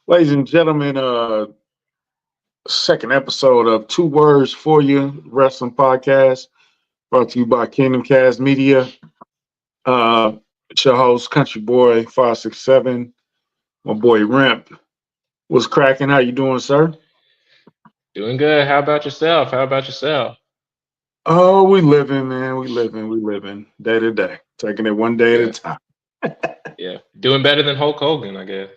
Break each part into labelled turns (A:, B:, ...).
A: Ladies and gentlemen, second episode of Two Words for You Wrestling Podcast, brought to you by Kingdom Cast Media. It's your host, Country Boy 567, my boy Rimp. What's cracking? How you doing, sir?
B: Doing good. How about yourself? How about yourself?
A: Oh, we living, man. We living day to day, taking it one day at a
B: Yeah,
A: time.
B: yeah. Doing better than Hulk Hogan, I guess.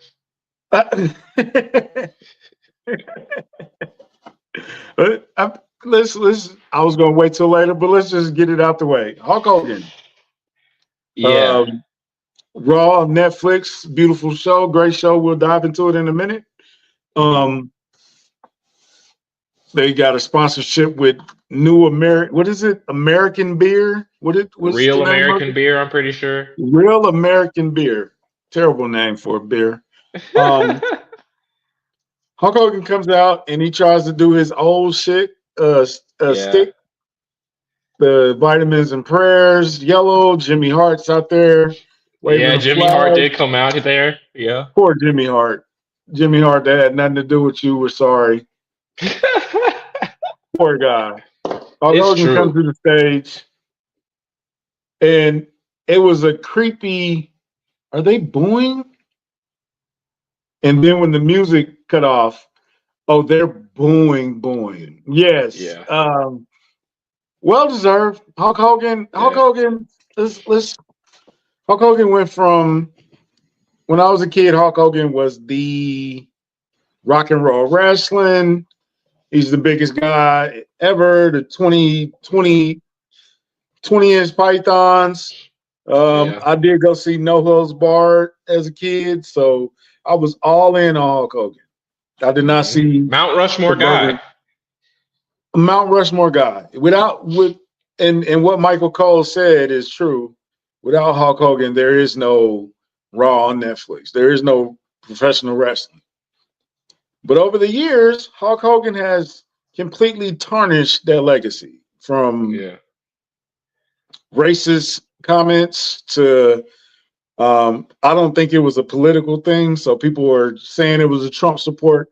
A: But let's. I was gonna wait till later, but let's just get it out the way. Hulk Hogan.
B: Yeah,
A: Um, Raw, Netflix, beautiful show, great show. We'll dive into it in a minute. Um, they got a sponsorship with New American. What is it? American beer. What's the
B: real
A: name of
B: American
A: it?
B: beer, I'm pretty sure.
A: Real American beer. Terrible name for a beer. Um, Hulk Hogan comes out and he tries to do his old shit.
B: Yeah,
A: Stick the vitamins and prayers. Yellow. Jimmy Hart's out there waving
B: yeah.
A: a
B: Jimmy Hart
A: flag.
B: did come out there. Yeah,
A: Poor Jimmy Hart. Jimmy Hart, that had nothing to do with you. We're sorry. Poor guy. Hulk
B: it's
A: Hogan comes
B: true.
A: to the stage, and it was a creepy. Are they booing? And then when the music cut off, oh, they're booing. Yes,
B: Yeah,
A: well deserved. Hulk Hogan. Hulk
B: yeah,
A: Hogan. Let's. Hulk Hogan went from when I was a kid. Hulk Hogan was the rock and roll wrestling. He's the biggest guy ever. The 20 inch pythons.
B: yeah.
A: I did go see No Holds Barred as a kid, so I was all in on Hulk Hogan. I did not see
B: Mount Rushmore
A: Hulk
B: guy.
A: Hogan, Mount Rushmore guy. And what Michael Cole said is true. Without Hulk Hogan, there is no Raw on Netflix. There is no professional wrestling. But over the years, Hulk Hogan has completely tarnished that legacy from
B: Yeah,
A: racist comments to I don't think it was a political thing. So people were saying it was a Trump support.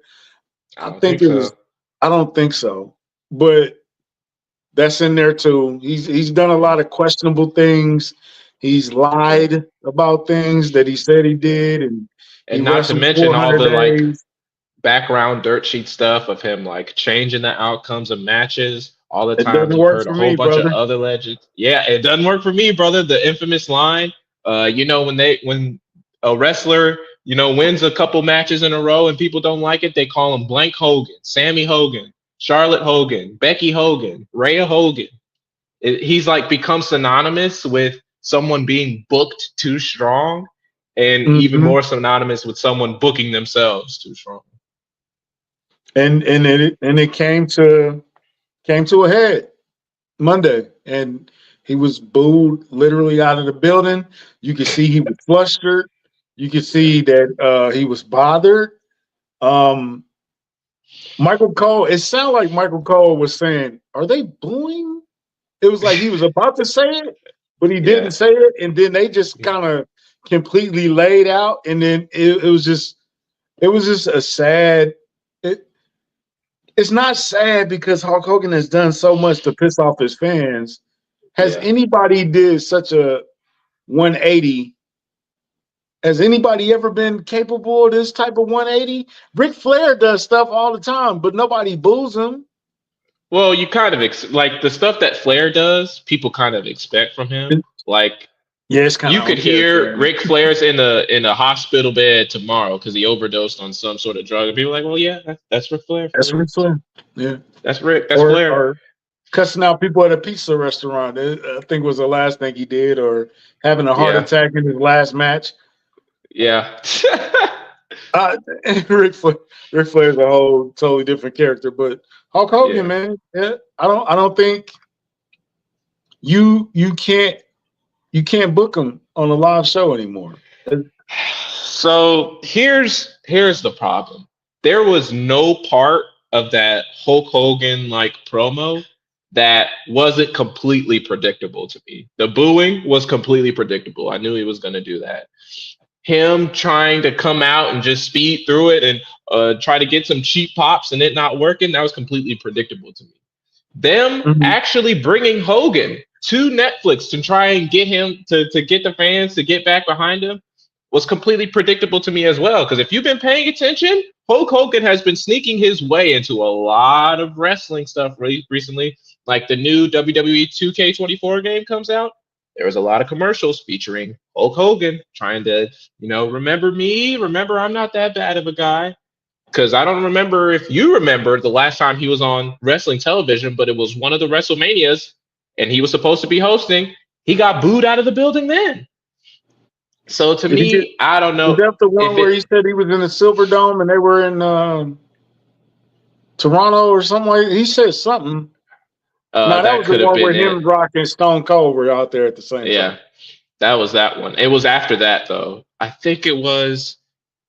B: I
A: I
B: don't
A: think
B: think
A: it was.
B: so.
A: I don't think so. But that's in there too. He's done a lot of questionable things. He's
B: Yeah,
A: lied about things that he said he
B: yeah.
A: did, and he
B: And not to
A: wrestled
B: mention all
A: 400
B: the like
A: days.
B: background dirt sheet stuff of him like changing the outcomes of matches. All the
A: It
B: times
A: doesn't
B: we've
A: work
B: heard
A: for
B: a whole
A: me,
B: bunch of
A: brother.
B: other legends. Yeah, it doesn't work for me, brother. The infamous line, when a wrestler, wins a couple matches in a row and people don't like it, they call him Blank Hogan, Sammy Hogan, Charlotte Hogan, Becky Hogan, Rhea Hogan. He's like become synonymous with someone being booked too strong and even
A: Hmm.
B: more synonymous with someone booking themselves too strong.
A: And it came to a head Monday, and he was booed literally out of the building. You could see he was flustered. You could
B: Yeah.
A: see that he was bothered. Um, Michael Cole. It sounded like Michael Cole was saying, "Are they booing?" It was like he was about to say it, but he didn't
B: Yeah.
A: say it, and then they just kind of completely laid out, and then it was just a sad. It, it's not sad because Hulk Hogan has done so much to piss off his fans. Has
B: Yeah.
A: anybody did such a 180? Has anybody ever been capable of this type of 180? Ric Flair does stuff all the time, but nobody boos him.
B: Well, you kind of like the stuff that Flair does, people kind of expect from him. Like
A: Yeah, it's kind
B: you
A: of
B: could
A: on
B: hear
A: character.
B: Ric Flair's in a hospital bed tomorrow because he overdosed on some sort of drug, and people are like, well, yeah, that's Ric Flair for
A: That's
B: you.
A: Ric Flair. Yeah.
B: That's Rick. That's
A: or
B: Flair.
A: or cussing out people at a pizza restaurant. I think was the last thing he did, or having a heart
B: Yeah.
A: attack in his last match.
B: Yeah.
A: Uh, Ric Flair, Ric Flair is a whole totally different character, but Hulk Hogan,
B: Yeah.
A: man, yeah, I don't think you can't book him on a live show anymore.
B: So here's the problem. There was no part of that Hulk Hogan like promo that wasn't completely predictable to me. The booing was completely predictable. I knew he was going to do that. him trying to come out and just speed through it and try to get some cheap pops and it not working, that was completely predictable to me. Them
A: Mhm.
B: actually bringing Hogan to Netflix to try and get him to get the fans to get back behind him was completely predictable to me as well. Because if you've been paying attention, Hulk Hogan has been sneaking his way into a lot of wrestling stuff recently. Like the new WWE 2K24 game comes out, there was a lot of commercials featuring Hulk Hogan trying to, remember me, remember I'm not that bad of a guy. Because I don't remember if you remember the last time he was on wrestling television, but it was one of the WrestleManias and he was supposed to be hosting. He got booed out of the building then. So to
A: Did he get?
B: me, I don't
A: Was
B: know
A: that the one
B: if
A: where
B: it.
A: he said he was in the Silver Dome and they were in Toronto or something? He said something. No, that
B: That
A: was the
B: could have
A: one where
B: been
A: him,
B: it.
A: Rock, and Stone Cold were out there at the same
B: Yeah,
A: time.
B: that was that one. It was after that though. I think it was.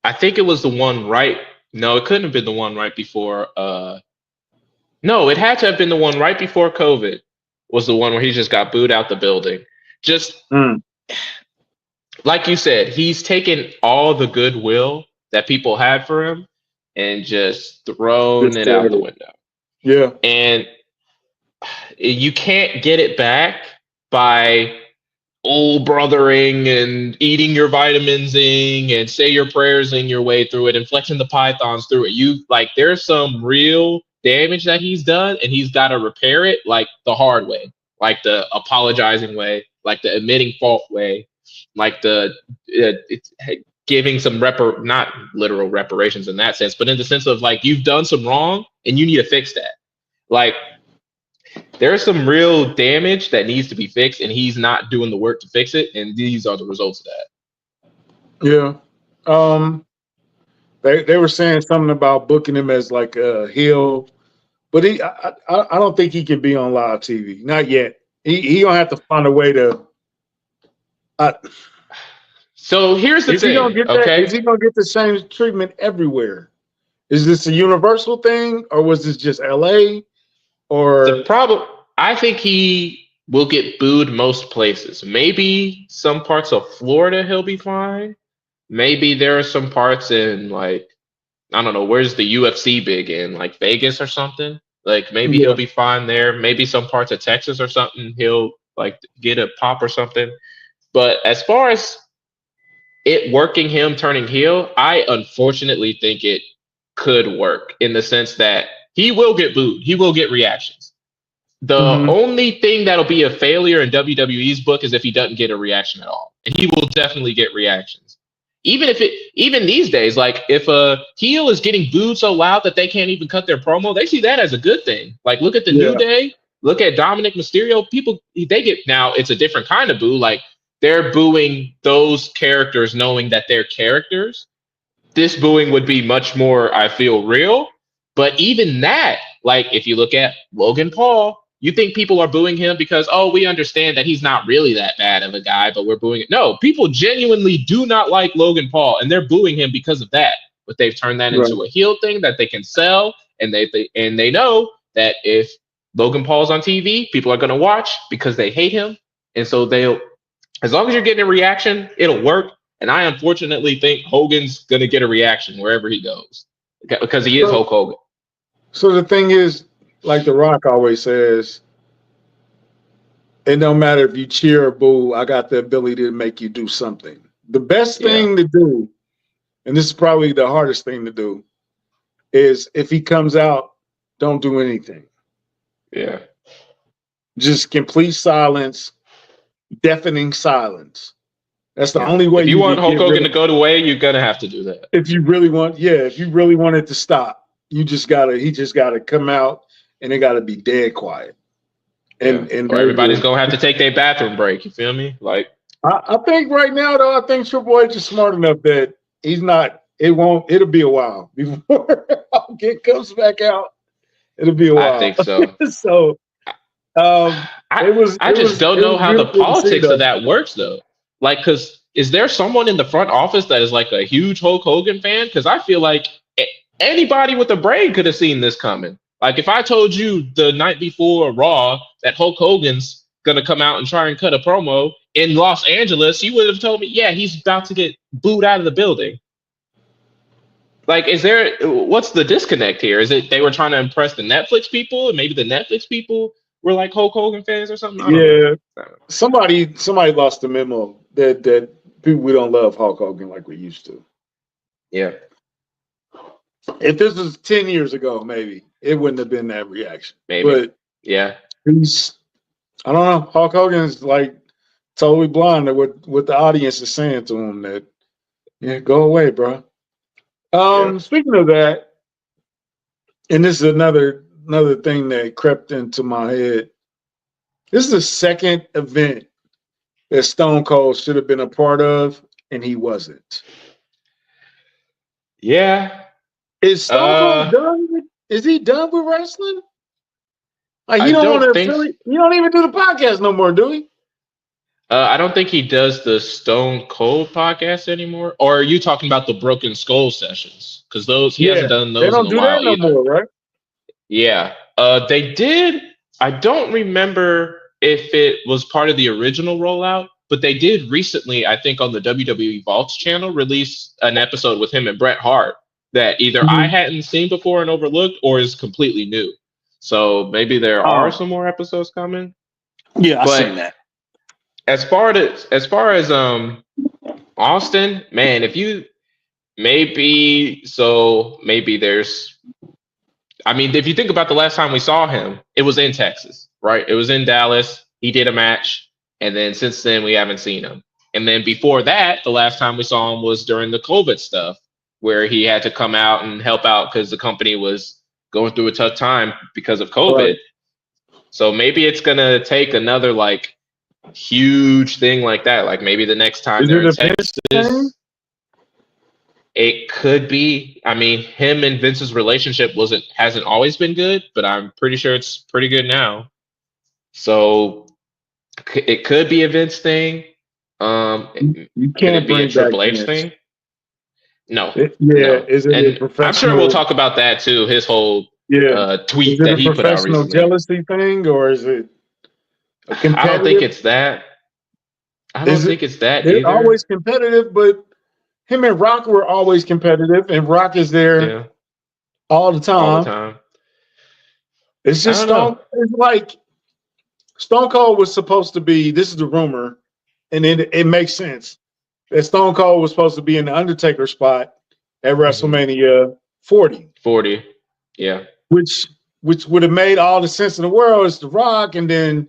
B: I think it was the one right. No, it couldn't have been the one right before. No, it had to have been the one right before COVID. Was the one where he just got booed out the building. Just like you said, he's taken all the goodwill that people had for him and just thrown it out the window.
A: Yeah.
B: And you can't get it back by old brothering and eating your vitamins and say your prayers in your way through it and flexing the pythons through it. There's some real damage that he's done and he's got to repair it like the hard way, like the apologizing way, like the admitting fault way, like the giving some not literal reparations in that sense, but in the sense of like you've done some wrong and you need to fix that. Like there's some real damage that needs to be fixed, and he's not doing the work to fix it. And these are the results of
A: Yeah.
B: that.
A: They were saying something about booking him as like a heel, but I don't think he can be on live TV. Not yet. He gonna have to find a way to.
B: So here's the thing.
A: Is he gonna get the same treatment everywhere? Is this a universal thing, or was this just LA? Or
B: the problem, I think he will get booed most places. Maybe some parts of Florida he'll be fine. Maybe there are some parts in like I don't know, where's the UFC big in? Like Vegas or something? Like maybe he'll be fine there. Maybe some parts of Texas or something, he'll like get a pop or something. But as far as it working him turning heel, I unfortunately think it could work in the sense that he will get booed. He will get reactions. The only thing that'll be a failure in WWE's book is if he doesn't get a reaction at all. And he will definitely get reactions. Even these days, like if a heel is getting booed so loud that they can't even cut their promo, they see that as a good thing. Like look at the New Day, look at Dominic Mysterio. People, they get, now it's a different kind of boo. Like they're booing those characters knowing that they're characters. This booing would be much more, I feel, real. But even that, like if you look at Logan Paul, you think people are booing him because, oh, we understand that he's not really that bad of a guy, but we're booing it. No, people genuinely do not like Logan Paul, and they're booing him because of that. But they've turned that into a heel thing that they can sell, and they know that if Logan Paul's on TV, people are going to watch because they hate him, and so they'll. As long as you're getting a reaction, it'll work. And I unfortunately think Hogan's going to get a reaction wherever he goes because he is Hulk Hogan.
A: So the thing is, like The Rock always says, it don't matter if you cheer or boo, I got the ability to make you do something. The best thing to do, and this is probably the hardest thing to do, is if he comes out, don't do anything.
B: Yeah.
A: Just complete silence, deafening silence. That's the only way.
B: If you want Hulk Hogan to go away, you're gonna have to do that.
A: If you really want it to stop, he just gotta come out, and it gotta be dead quiet. And
B: or everybody's gonna have to take their bathroom break. You feel me? Like
A: I think right now though, I think Triple H is smart enough that he's not. It'll be a while before Hogan comes back out. It'll be a while.
B: I think so.
A: So
B: I just don't know how the politics of that works though. Like, because is there someone in the front office that is like a huge Hulk Hogan fan? Because I feel like anybody with a brain could have seen this coming. Like, if I told you the night before Raw that Hulk Hogan's gonna come out and try and cut a promo in Los Angeles, you would have told me, yeah, he's about to get booed out of the building. Like, what's the disconnect here? Is it they were trying to impress the Netflix people, and maybe the Netflix people were like Hulk Hogan fans or something? I don't know.
A: Somebody lost the memo that people, we don't love Hulk Hogan like we used to.
B: Yeah.
A: If this was 10 years ago, maybe it wouldn't have been that reaction.
B: Maybe.
A: But
B: yeah,
A: I don't know. Hulk Hogan's like totally blind to what the audience is saying to him. That go away, bro. Speaking of that, and this is another thing that crept into my head. This is the second event that Stone Cold should have been a part of, and he wasn't.
B: Yeah.
A: Is Stone Cold done? Is he done with wrestling? Like, you don't even do the podcast no more, do he?
B: I don't think he does the Stone Cold podcast anymore. Or are you talking about the Broken Skull sessions? Because he hasn't done those in a while either. No more,
A: right?
B: Yeah. They did. I don't remember if it was part of the original rollout, but they did recently, I think on the WWE Vaults channel, release an episode with him and Bret Hart that either I hadn't seen before and overlooked or is completely new. So maybe there are some more episodes coming.
A: Yeah, I've seen that.
B: As far as Austin, man, maybe there's, I mean, if you think about the last time we saw him, it was in Texas, right? It was in Dallas. He did a match, and then since then we haven't seen him. And then before that, the last time we saw him was during the COVID stuff, where he had to come out and help out because the company was going through a tough time because of COVID. Right. So maybe it's gonna take another like huge thing like that. Like maybe the next time they're in Texas, it could be. I mean, him and Vince's relationship hasn't always been good, but I'm pretty sure it's pretty good now. So it could be a Vince thing.
A: You can't
B: be a Triple H thing. No. Is it a professional? I'm sure we'll talk about that too. His whole tweet that he put out recently.
A: Jealousy thing, or is it?
B: I don't think it's that.
A: They're always competitive, but him and Rock were always competitive, and Rock is there all the time. It's just it's like Stone Cold was supposed to be. This is the rumor, and it makes sense that Stone Cold was supposed to be in the Undertaker spot at WrestleMania 40.
B: 40, yeah.
A: Which would have made all the sense in the world. It's The Rock, and then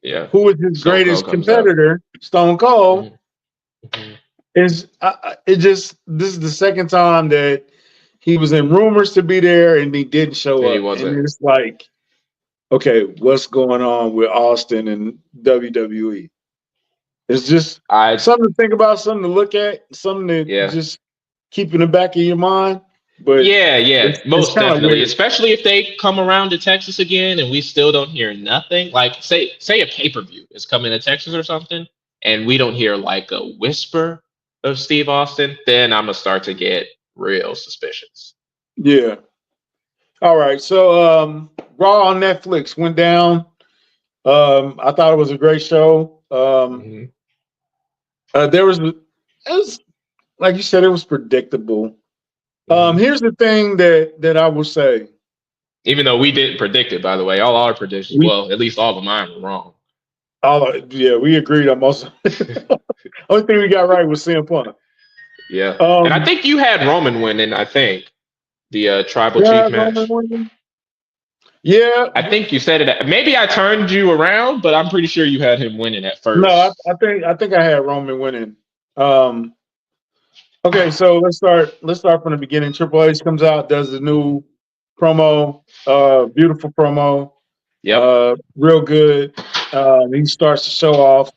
A: who is his greatest competitor? Stone Cold. This is the second time that he was in rumors to be there and he didn't show up. He wasn't. And it's like, okay, what's going on with Austin and WWE? It's just something to think about, something to look at, something to just keep in the back of your mind. But
B: most definitely, especially if they come around to Texas again and we still don't hear nothing. Like say a pay-per-view is coming to Texas or something, and we don't hear like a whisper of Steve Austin, then I'm gonna start to get real suspicious.
A: Yeah. All right. So Raw on Netflix went down. I thought it was a great show. It was like you said, it was predictable. Here's the thing that I will say.
B: Even though we didn't predict it, by the way, all our predictions, at least all of mine were wrong.
A: We agreed on most. Only thing we got right was CM Punk.
B: Yeah, and I think you had Roman winning. I think the tribal chief match.
A: Yeah,
B: I think you said it. Maybe I turned you around, but I'm pretty sure you had him winning at first.
A: No, I think I had Roman winning. Okay, so let's start from the beginning. Triple H comes out, does the new promo, beautiful promo. Real good. He starts to show off.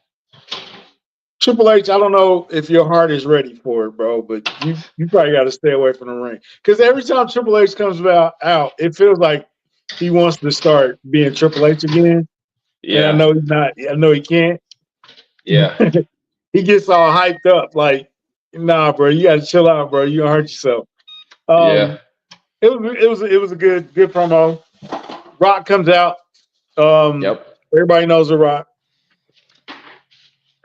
A: Triple H, I don't know if your heart is ready for it, bro, but you probably got to stay away from the ring. Because every time Triple H comes out, it feels like he wants to start being Triple H again. Yeah. And I know he's not. I know he can't.
B: Yeah.
A: He gets all hyped up like, nah, bro, you got to chill out, bro. You're going to hurt yourself. It was a good promo. Rock comes out. Everybody knows The Rock.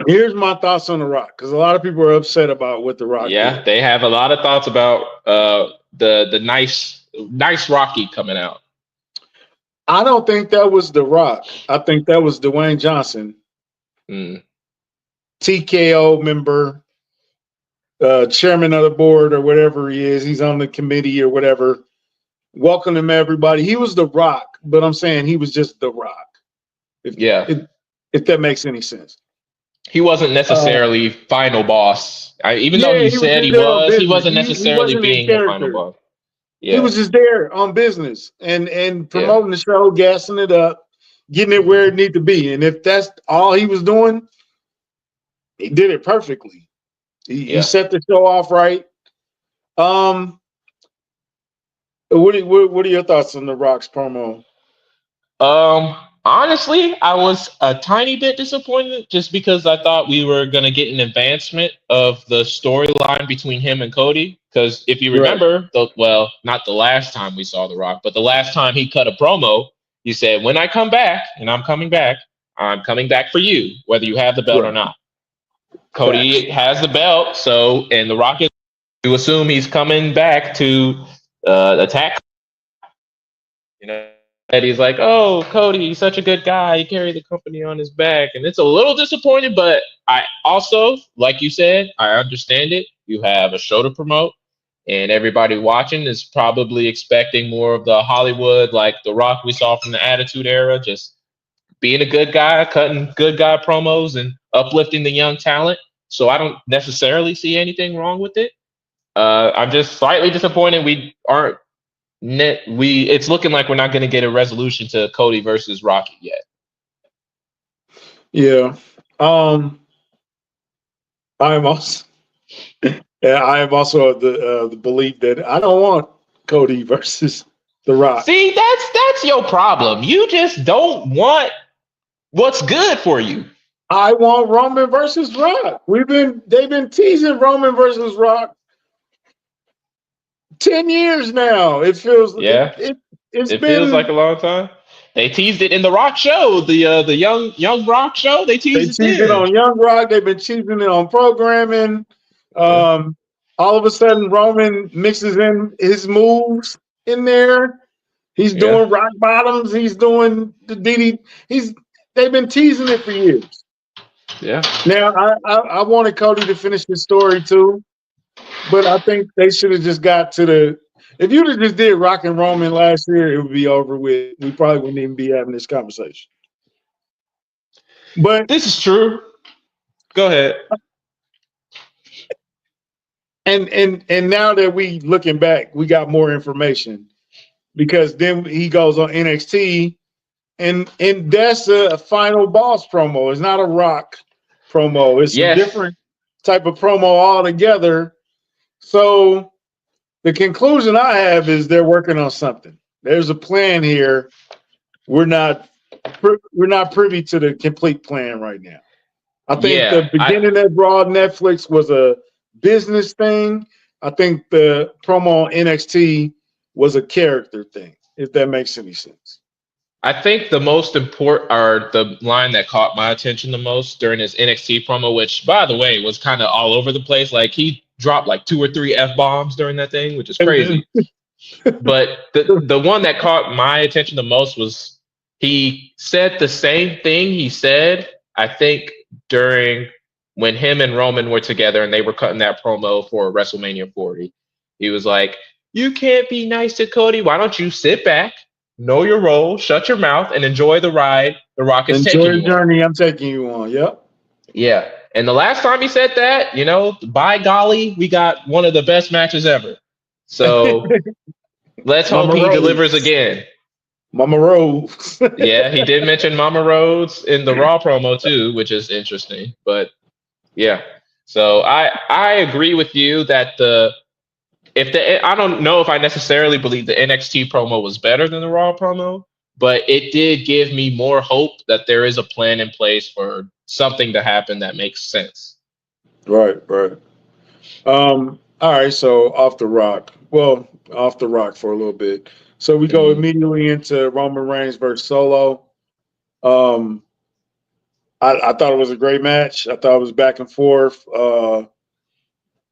A: Here's my thoughts on The Rock, because a lot of people are upset about what The Rock
B: Yeah,
A: did.
B: they have a lot of thoughts about the nice Rocky coming out.
A: I don't think that was The Rock. I think that was Dwayne Johnson,
B: Mm.
A: TKO member, chairman of the board or whatever he is. He's on the committee or whatever. Welcome him, everybody. He was The Rock, but I'm saying he was just The Rock.
B: Yeah,
A: If that makes any sense.
B: he wasn't
A: Uh,
B: necessarily final boss. Even though
A: yeah,
B: he
A: he was
B: said
A: just
B: he
A: there on
B: was, he
A: business.
B: wasn't
A: He
B: necessarily
A: wasn't in
B: being the final
A: character.
B: boss.
A: He
B: Yeah,
A: was just there on business and
B: yeah,
A: promoting the show, gassing it up, getting it where it needed to be. And if that's all he was doing, he did it perfectly. He
B: yeah.
A: set the show off right. Um, what are your thoughts on The Rock's promo?
B: Honestly, I was a tiny bit disappointed just because I thought we were gonna get an advancement of the storyline between him and Cody. Because if you
A: Right.
B: remember, well, not the last time we saw The Rock, but the last time he cut a promo, he said, "When I come back, and I'm coming back for you, whether you have the belt or
A: Right.
B: not."
A: Facts.
B: Cody has the belt, so and The Rock is to assume he's coming back to attack. You know, and he's like, "Oh, Cody, he's such a good guy. He carried the company on his back," and it's a little disappointed. But I also, like you said, I understand it. You have a show to promote, and everybody watching is probably expecting more of the Hollywood, like The Rock we saw from the Attitude Era, just being a good guy, cutting good guy promos, and uplifting the young talent. So I don't necessarily see anything wrong with it. I'm just slightly disappointed we aren't it's looking like we're not going to get a resolution to Cody versus Rocky yet.
A: Yeah. I am also yeah, I am also of the belief that I don't want Cody versus The Rock.
B: See, that's your problem. You just don't want what's good for you.
A: I want Roman versus Rock. They've been teasing Roman versus Rock 10 years now. It feels
B: Yeah,
A: it's
B: it feels like
A: been
B: a long time. They teased it in the Rock show, the young Rock show. They
A: they
B: teased it
A: teased it
B: then.
A: on Young Rock, they've been teasing it on programming.
B: Yeah,
A: All of a sudden Roman mixes in his moves in there. He's
B: yeah,
A: doing rock bottoms, he's doing the DD. They've been teasing it for years.
B: yeah.
A: Now I wanted Cody to finish his story too. But I think they should have just got to the. If you'd have just did Rock and Roman last year, it would be over with. We probably wouldn't even be having this conversation. But
B: This is true. Go ahead.
A: and now that we looking back, we got more information because then he goes on NXT and that's a final boss promo. It's not a Rock promo. It's a
B: Yes,
A: different type of promo altogether. So the conclusion I have is they're working on something. There's a plan here. We're not privy to the complete plan right now. I think the
B: yeah.
A: beginning of Raw Netflix was a business thing. I think the promo on NXT was a character thing, if that makes any sense.
B: I think the most important, or the line that caught my attention the most during his NXT promo, which by the way was kind of all over the place. Like he dropped like 2 or 3 F-bombs during that thing, which is
A: And
B: crazy. But the one that caught my attention the most was he said the same thing he said, I think, during when him and Roman were together and they were cutting that promo for WrestleMania 40. He was like, "You can't be nice to Cody. Why don't you sit back, know your role, shut your mouth, and enjoy the ride The Rock is
A: enjoy
B: taking
A: the
B: you on?"
A: journey I'm taking you on. Yep.
B: Yeah. And the last time he said that, by golly, we got one of the best matches ever. So let's hope
A: Mama
B: he delivers
A: Rose.
B: again.
A: Mama Rose.
B: Yeah, he did mention Mama Rhodes in the Raw promo too, which is interesting. But yeah, so I agree with you that I don't know if I necessarily believe the NXT promo was better than the Raw promo, but it did give me more hope that there is a plan in place for something to happen that makes sense.
A: Right, right. All right, so off the rock. Well, off the rock for a little bit. So we go
B: Mhm.
A: immediately into Roman Reigns versus Solo. Um, I thought it was a great match. I thought it was back and forth.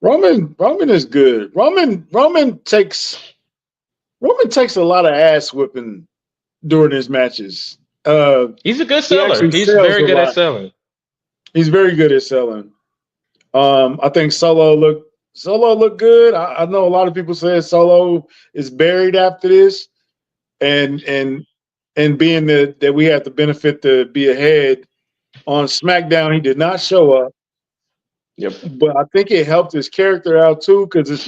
A: Roman is good. Roman takes a lot of ass whipping during his matches.
B: He's a good
A: He
B: seller.
A: actually
B: He's
A: sells
B: very
A: a
B: good at
A: lot.
B: selling.
A: He's very good at selling. I think Solo looked good. I know a lot of people say Solo is buried after this, and being that we had the benefit to be ahead on SmackDown, he did not show up.
B: Yep.
A: But I think it helped his character out too, because it's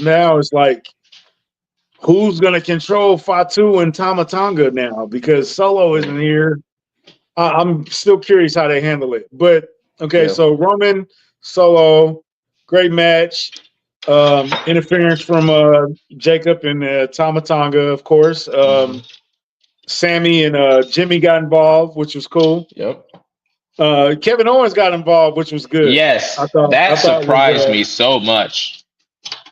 A: like who's gonna control Fatu and Tamatanga now because Solo isn't here. I'm still curious how they handle it. But okay,
B: Yeah.
A: so Roman Solo, great match. Interference from Jacob and Tamatanga, of course. Sammy and Jimmy got involved, which was cool.
B: Yep.
A: Kevin Owens got involved, which was good.
B: Yes,
A: I thought
B: surprised
A: it was,
B: me so much.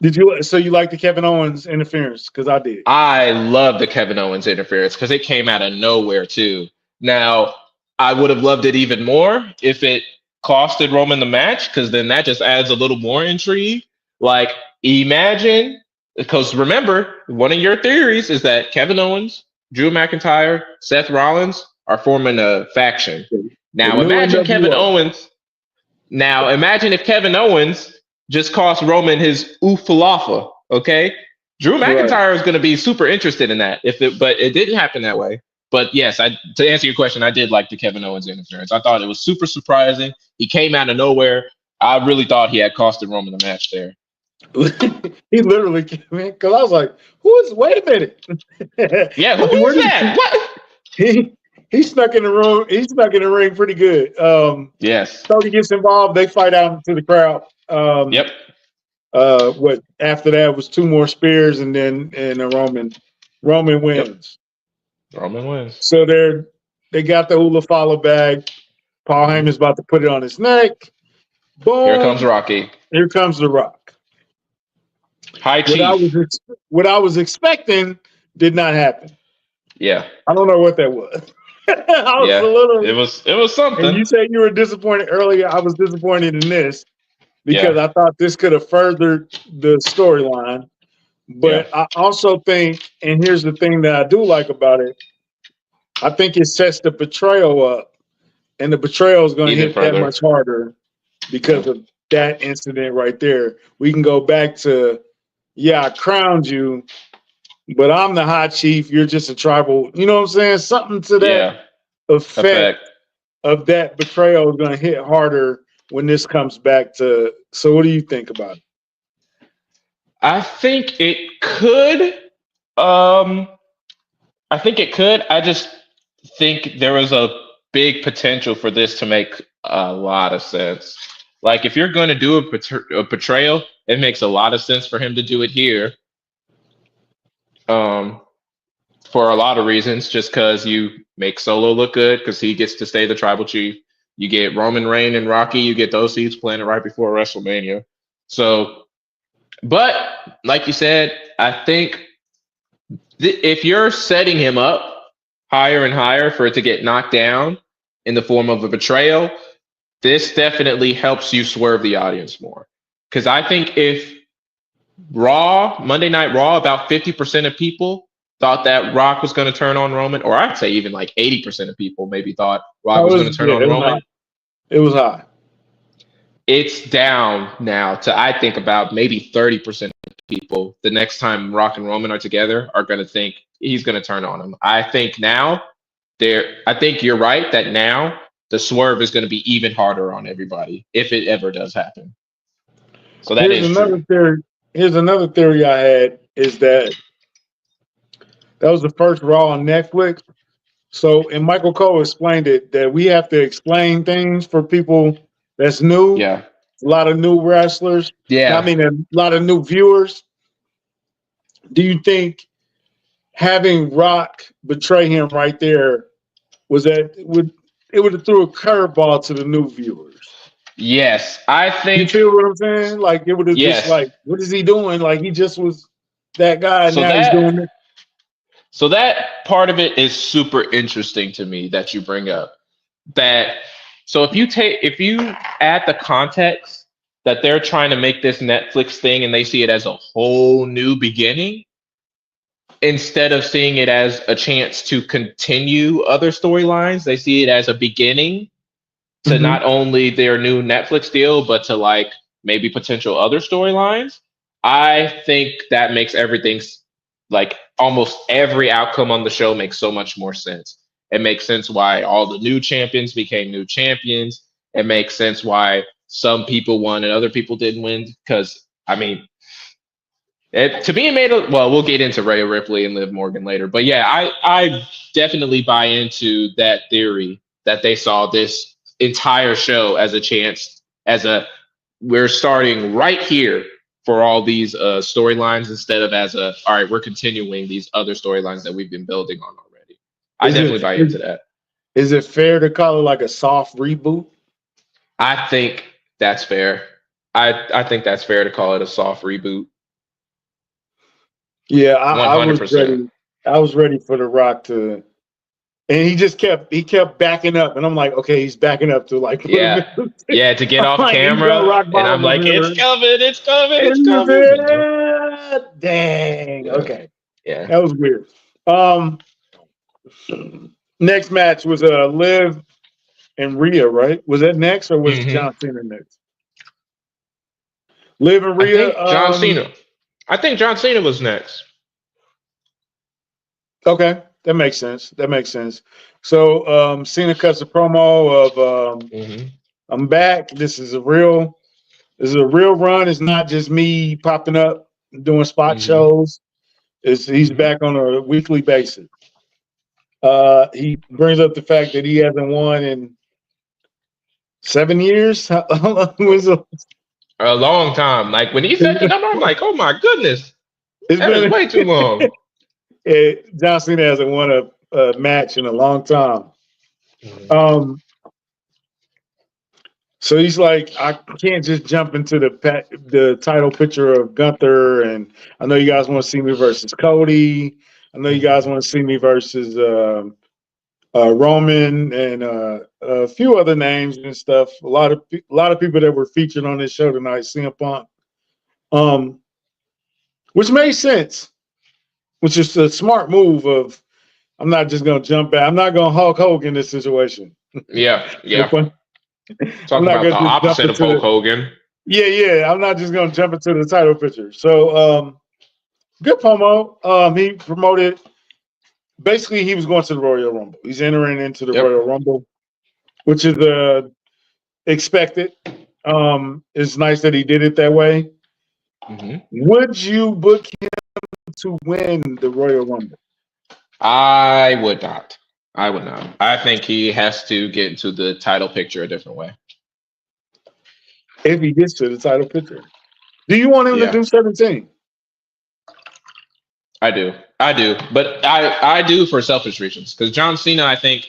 A: Did you? So you like the Kevin Owens interference? Because I did.
B: I love the Kevin Owens interference because it came out of nowhere too. Now, I would have loved it even more if it costed Roman the match, because then that just adds a little more intrigue. Like, imagine, because remember, one of your theories is that Kevin Owens, Drew McIntyre, Seth Rollins are forming a faction. Now, imagine Kevin Owens. Now, imagine if Kevin Owens just cost Roman his oof falafel. Okay, Drew McIntyre is going to be super interested in that. But it didn't happen that way. But yes, to answer your question, I did like the Kevin Owens interference. I thought it was super surprising. He came out of nowhere. I really thought he had costed Roman the match there.
A: He literally came in because I was like, wait a minute.
B: Yeah, who is that? What?
A: He snuck in the room. He snuck in the ring pretty good.
B: Yes.
A: Cody gets involved. They fight out into the crowd.
B: Yep.
A: What after that was 2 more spears and then Roman wins.
B: Yep. Roman wins.
A: So they got the hula follow bag. Paul Heyman's about to put it on his neck. Boom.
B: Here comes Rocky.
A: Here comes the Rock.
B: Hi, Chief.
A: What I was expecting did not happen.
B: Yeah.
A: I don't know what that was.
B: It was something.
A: And you said you were disappointed earlier. I was disappointed in this because I thought this could have furthered the storyline. But I also think, and here's the thing that I do like about it, I think it sets the betrayal up. And the betrayal is going to hit that much harder because of that incident right there. We can go back to, I crowned you, but I'm the high chief. You're just a tribal. You know what I'm saying? Something to that effect of that betrayal is going to hit harder when this comes back to. So what do you think about it?
B: I think it could. I just think there was a big potential for this to make a lot of sense. Like, if you're going to do a betrayal, it makes a lot of sense for him to do it here. For a lot of reasons, just because you make Solo look good because he gets to stay the tribal chief. You get Roman Reigns and Rocky. You get those seeds planted right before WrestleMania. So, but like you said, I think if you're setting him up higher and higher for it to get knocked down in the form of a betrayal, this definitely helps you swerve the audience more. Because I think if Monday Night Raw, about 50% of people thought that Rock was going to turn on Roman, or I'd say even like 80% of people maybe thought Rock was going to turn on Roman.
A: It was high.
B: It's down now to, I think, about maybe 30% of people the next time Rock and Roman are together are going to think he's going to turn on him. I think you're right that now the swerve is going to be even harder on everybody if it ever does happen. So here's
A: another theory I had is that was the first Raw on Netflix. So, and Michael Cole explained it, that we have to explain things for people that's new.
B: Yeah.
A: A lot of new wrestlers.
B: Yeah.
A: I mean, a lot of new viewers. Do you think having Rock betray him right there would have threw a curveball to the new viewers?
B: Yes, I think.
A: You feel what I'm saying? Like, it would have just like, what is he doing? Like, he just was that guy, and now he's doing it.
B: So that part of it is super interesting to me that you bring up. That So if you add the context that they're trying to make this Netflix thing and they see it as a whole new beginning, instead of seeing it as a chance to continue other storylines, they see it as a beginning to not only their new Netflix deal, but to like maybe potential other storylines. I think that makes everything like almost every outcome on the show makes so much more sense. It makes sense why all the new champions became new champions. It makes sense why some people won and other people didn't win. Because I mean, to me, it made a well. We'll get into Rhea Ripley and Liv Morgan later, but yeah, I definitely buy into that theory that they saw this entire show as a chance, as a we're starting right here for all these storylines instead of as a all right, we're continuing these other storylines that we've been building on already. I definitely buy into that.
A: Is it fair to call it like a soft reboot?
B: I think that's fair. I think that's fair to call it a soft reboot.
A: Yeah, I was ready. I was ready for The Rock to, and he kept backing up, and I'm like, okay, he's backing up to like,
B: to get off
A: like,
B: camera, and I'm like, it's coming.
A: Dang.
B: Yeah.
A: Okay.
B: Yeah.
A: That was weird. Next match was Liv and Rhea, right? Was that next or was John Cena next? Liv and Rhea.
B: John Cena. I think John Cena was next.
A: Okay, that makes sense. So Cena cuts a promo of I'm back. This is a real run. It's not just me popping up doing spot shows. He's back on a weekly basis. He brings up the fact that he hasn't won in 7 years. How long was it?
B: A long time. Like when he said the number, I'm like, oh my goodness, it's been way too long.
A: John Cena hasn't won a match in a long time. So he's like, I can't just jump into the title picture of Gunther, and I know you guys want to see me versus Cody. I know you guys want to see me versus Roman and a few other names and stuff. A lot of people that were featured on this show tonight, CM Punk, which made sense, which is a smart move of I'm not just going to jump back. I'm not going to Hulk Hogan this situation.
B: Yeah.
A: Talk
B: about the opposite of Hulk Hogan.
A: Yeah. I'm not just going to jump into the title picture. So good promo. He promoted. Basically, he was going to the Royal Rumble. He's entering into the Royal Rumble, which is expected. It's nice that he did it that way. Would you book him to win the Royal Rumble?
B: I would not. I think he has to get into the title picture a different way.
A: If he gets to the title picture. Do you want him to do 17?
B: I do. But I do for selfish reasons. Because John Cena, I think,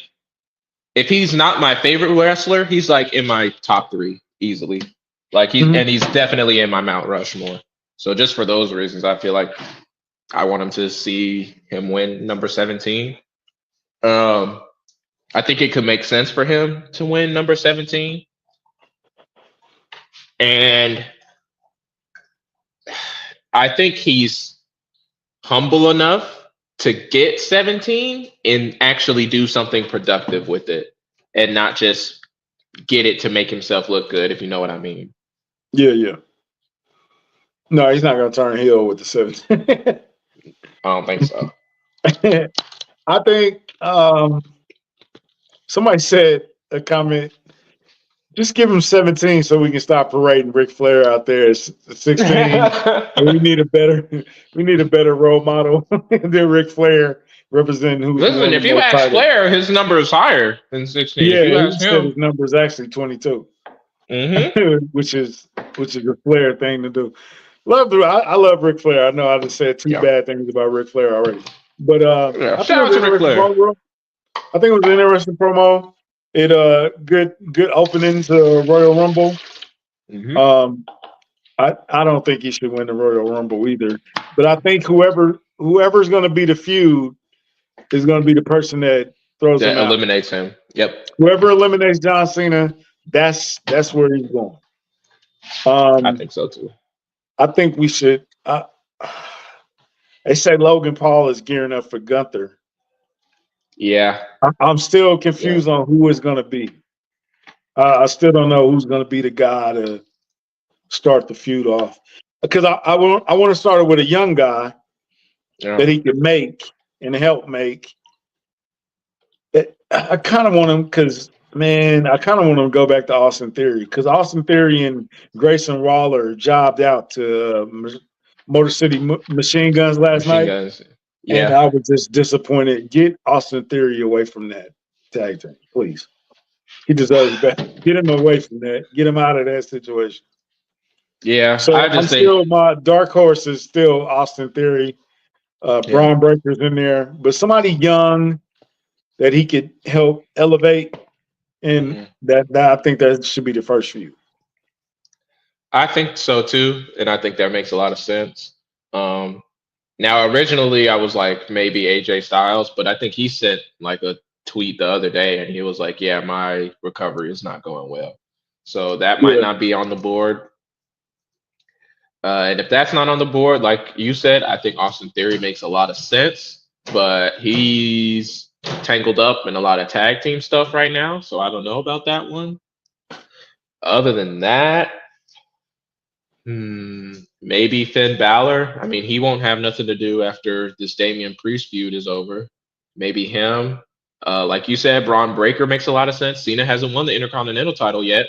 B: if he's not my favorite wrestler, he's like in my top 3 easily. Like he's definitely in my Mount Rushmore. So just for those reasons, I feel like I want him to see him win number 17. I think it could make sense for him to win number 17. And I think he's humble enough to get 17 and actually do something productive with it and not just get it to make himself look good, if you know what I mean.
A: Yeah. No, he's not going to turn heel with the 17.
B: I don't think so.
A: I think somebody said a comment, just give him 17 so we can stop parading Ric Flair out there at 16. we need a better role model than Ric Flair representing who's.
B: Listen, if you ask Flair, his number is higher than 16.
A: Yeah, he said his number is actually 22. which is a Flair thing to do. I love Ric Flair. I know I just said two bad things about Ric Flair already. But
B: shout out to Ric Flair.
A: I think it was an interesting promo. It good opening to Royal Rumble. I don't think he should win the Royal Rumble either. But I think whoever's going to be the feud is going to be the person that throws him out.
B: Eliminates him. Yep.
A: Whoever eliminates John Cena, that's where he's going.
B: I think so too.
A: I think we should. They say Logan Paul is gearing up for Gunther.
B: Yeah.
A: I'm still confused on who it's going to be. I still don't know who's going to be the guy to start the feud off. Because I want to start it with a young guy that he can make and help make. I kind of want him because, man, I kind of want him to go back to Austin Theory because Austin Theory and Grayson Waller jobbed out to Motor City Machine Guns last night.
B: Guns.
A: Yeah. And I was just disappointed. Get Austin Theory away from that tag team, please. He deserves better. Get him away from that. Get him out of that situation.
B: Yeah.
A: So I'm still, my dark horse is still Austin Theory. Braun Breaker's in there. But somebody young that he could help elevate. And that I think that should be the first feud.
B: I think so too. And I think that makes a lot of sense. Now, originally, I was like maybe AJ Styles, but I think he sent like a tweet the other day and he was like, yeah, my recovery is not going well. So that might not be on the board. And if that's not on the board, like you said, I think Austin Theory makes a lot of sense, but he's tangled up in a lot of tag team stuff right now. So I don't know about that one. Other than that, maybe Finn Balor. I mean, he won't have nothing to do after this Damian Priest feud is over. Maybe him. Like you said, Braun Breaker makes a lot of sense. Cena hasn't won the Intercontinental title yet.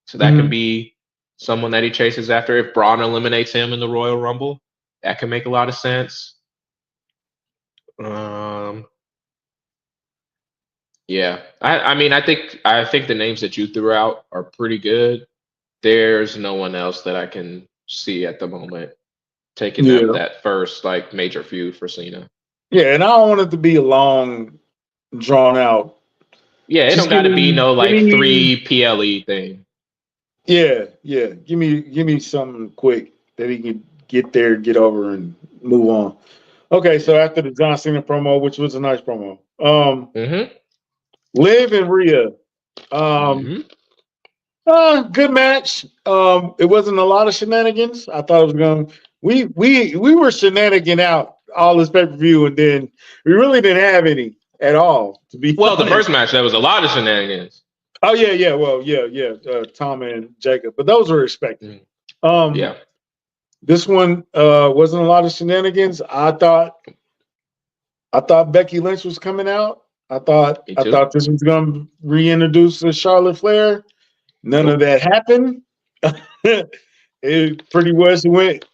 B: So that could be someone that he chases after. If Braun eliminates him in the Royal Rumble, that can make a lot of sense. Yeah. I mean, I think the names that you threw out are pretty good. There's no one else that I can see at the moment taking up that first like major feud for Cena. Yeah,
A: and I don't want it to be a long, drawn out.
B: Yeah, it don't got to be no like 3 PLE thing.
A: Yeah. Give me something quick that he can get there, get over, and move on. Okay, so after the John Cena promo, which was a nice promo, Liv and Rhea. Good match. It wasn't a lot of shenanigans. I thought it was going. We were shenanigan out all this pay-per-view, and then we really didn't have any at all. To be
B: honest. The first match there was a lot of shenanigans.
A: Oh yeah. Well, yeah. Tom and Jacob, but those were expected. This one wasn't a lot of shenanigans. I thought Becky Lynch was coming out. I thought this was going to reintroduce Charlotte Flair. None of that happened. It pretty much went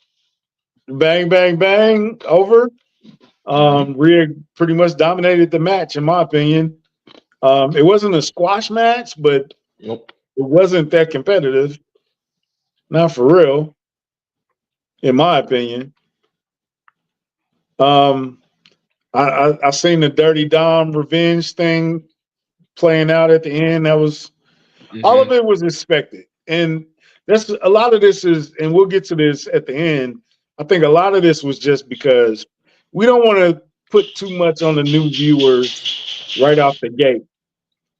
A: bang, bang, bang, over. Rhea pretty much dominated the match, in my opinion. It wasn't a squash match, but it wasn't that competitive. Not for real, in my opinion. I seen the Dirty Dom revenge thing playing out at the end. That was all of it was expected, and that's a lot of this is, and we'll get to this at the end. I think a lot of this was just because we don't want to put too much on the new viewers right off the gate.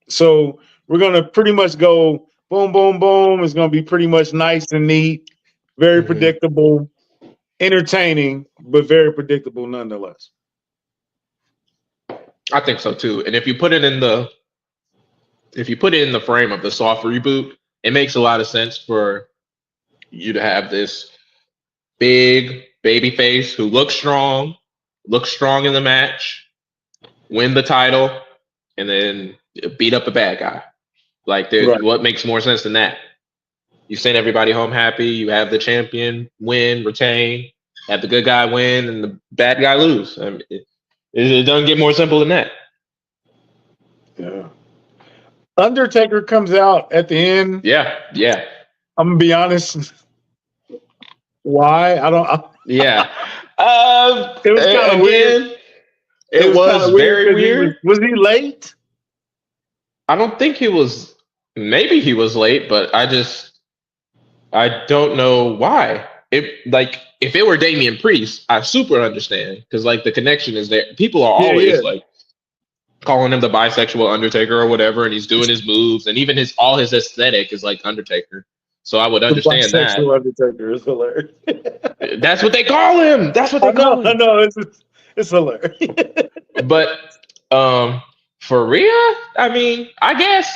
A: So we're gonna pretty much go boom, boom, boom. It's gonna be pretty much nice and neat, very predictable, entertaining, but very predictable nonetheless.
B: I think so too. And if you put it in the frame of the soft reboot, it makes a lot of sense for you to have this big baby face who looks strong in the match, win the title, and then beat up a bad guy. Like, what makes more sense than that? You send everybody home happy. You have the champion win, retain, have the good guy win, and the bad guy lose. I mean, it doesn't get more simple than that.
A: Yeah. Undertaker comes out at the end.
B: Yeah.
A: I'm gonna be honest. Why? I don't.
B: Yeah.
A: It was kind of weird.
B: It was very weird.
A: Was he late?
B: I don't think he was. Maybe he was late, but I don't know why. If it were Damian Priest, I super understand because like the connection is there. People are always like, calling him the bisexual Undertaker or whatever, and he's doing his moves, and even all his aesthetic is like Undertaker. So I would
A: The
B: understand that.
A: bisexual Undertaker is hilarious.
B: That's what they call him. That's what they call him.
A: I know. It's hilarious.
B: But for Rhea, I mean, I guess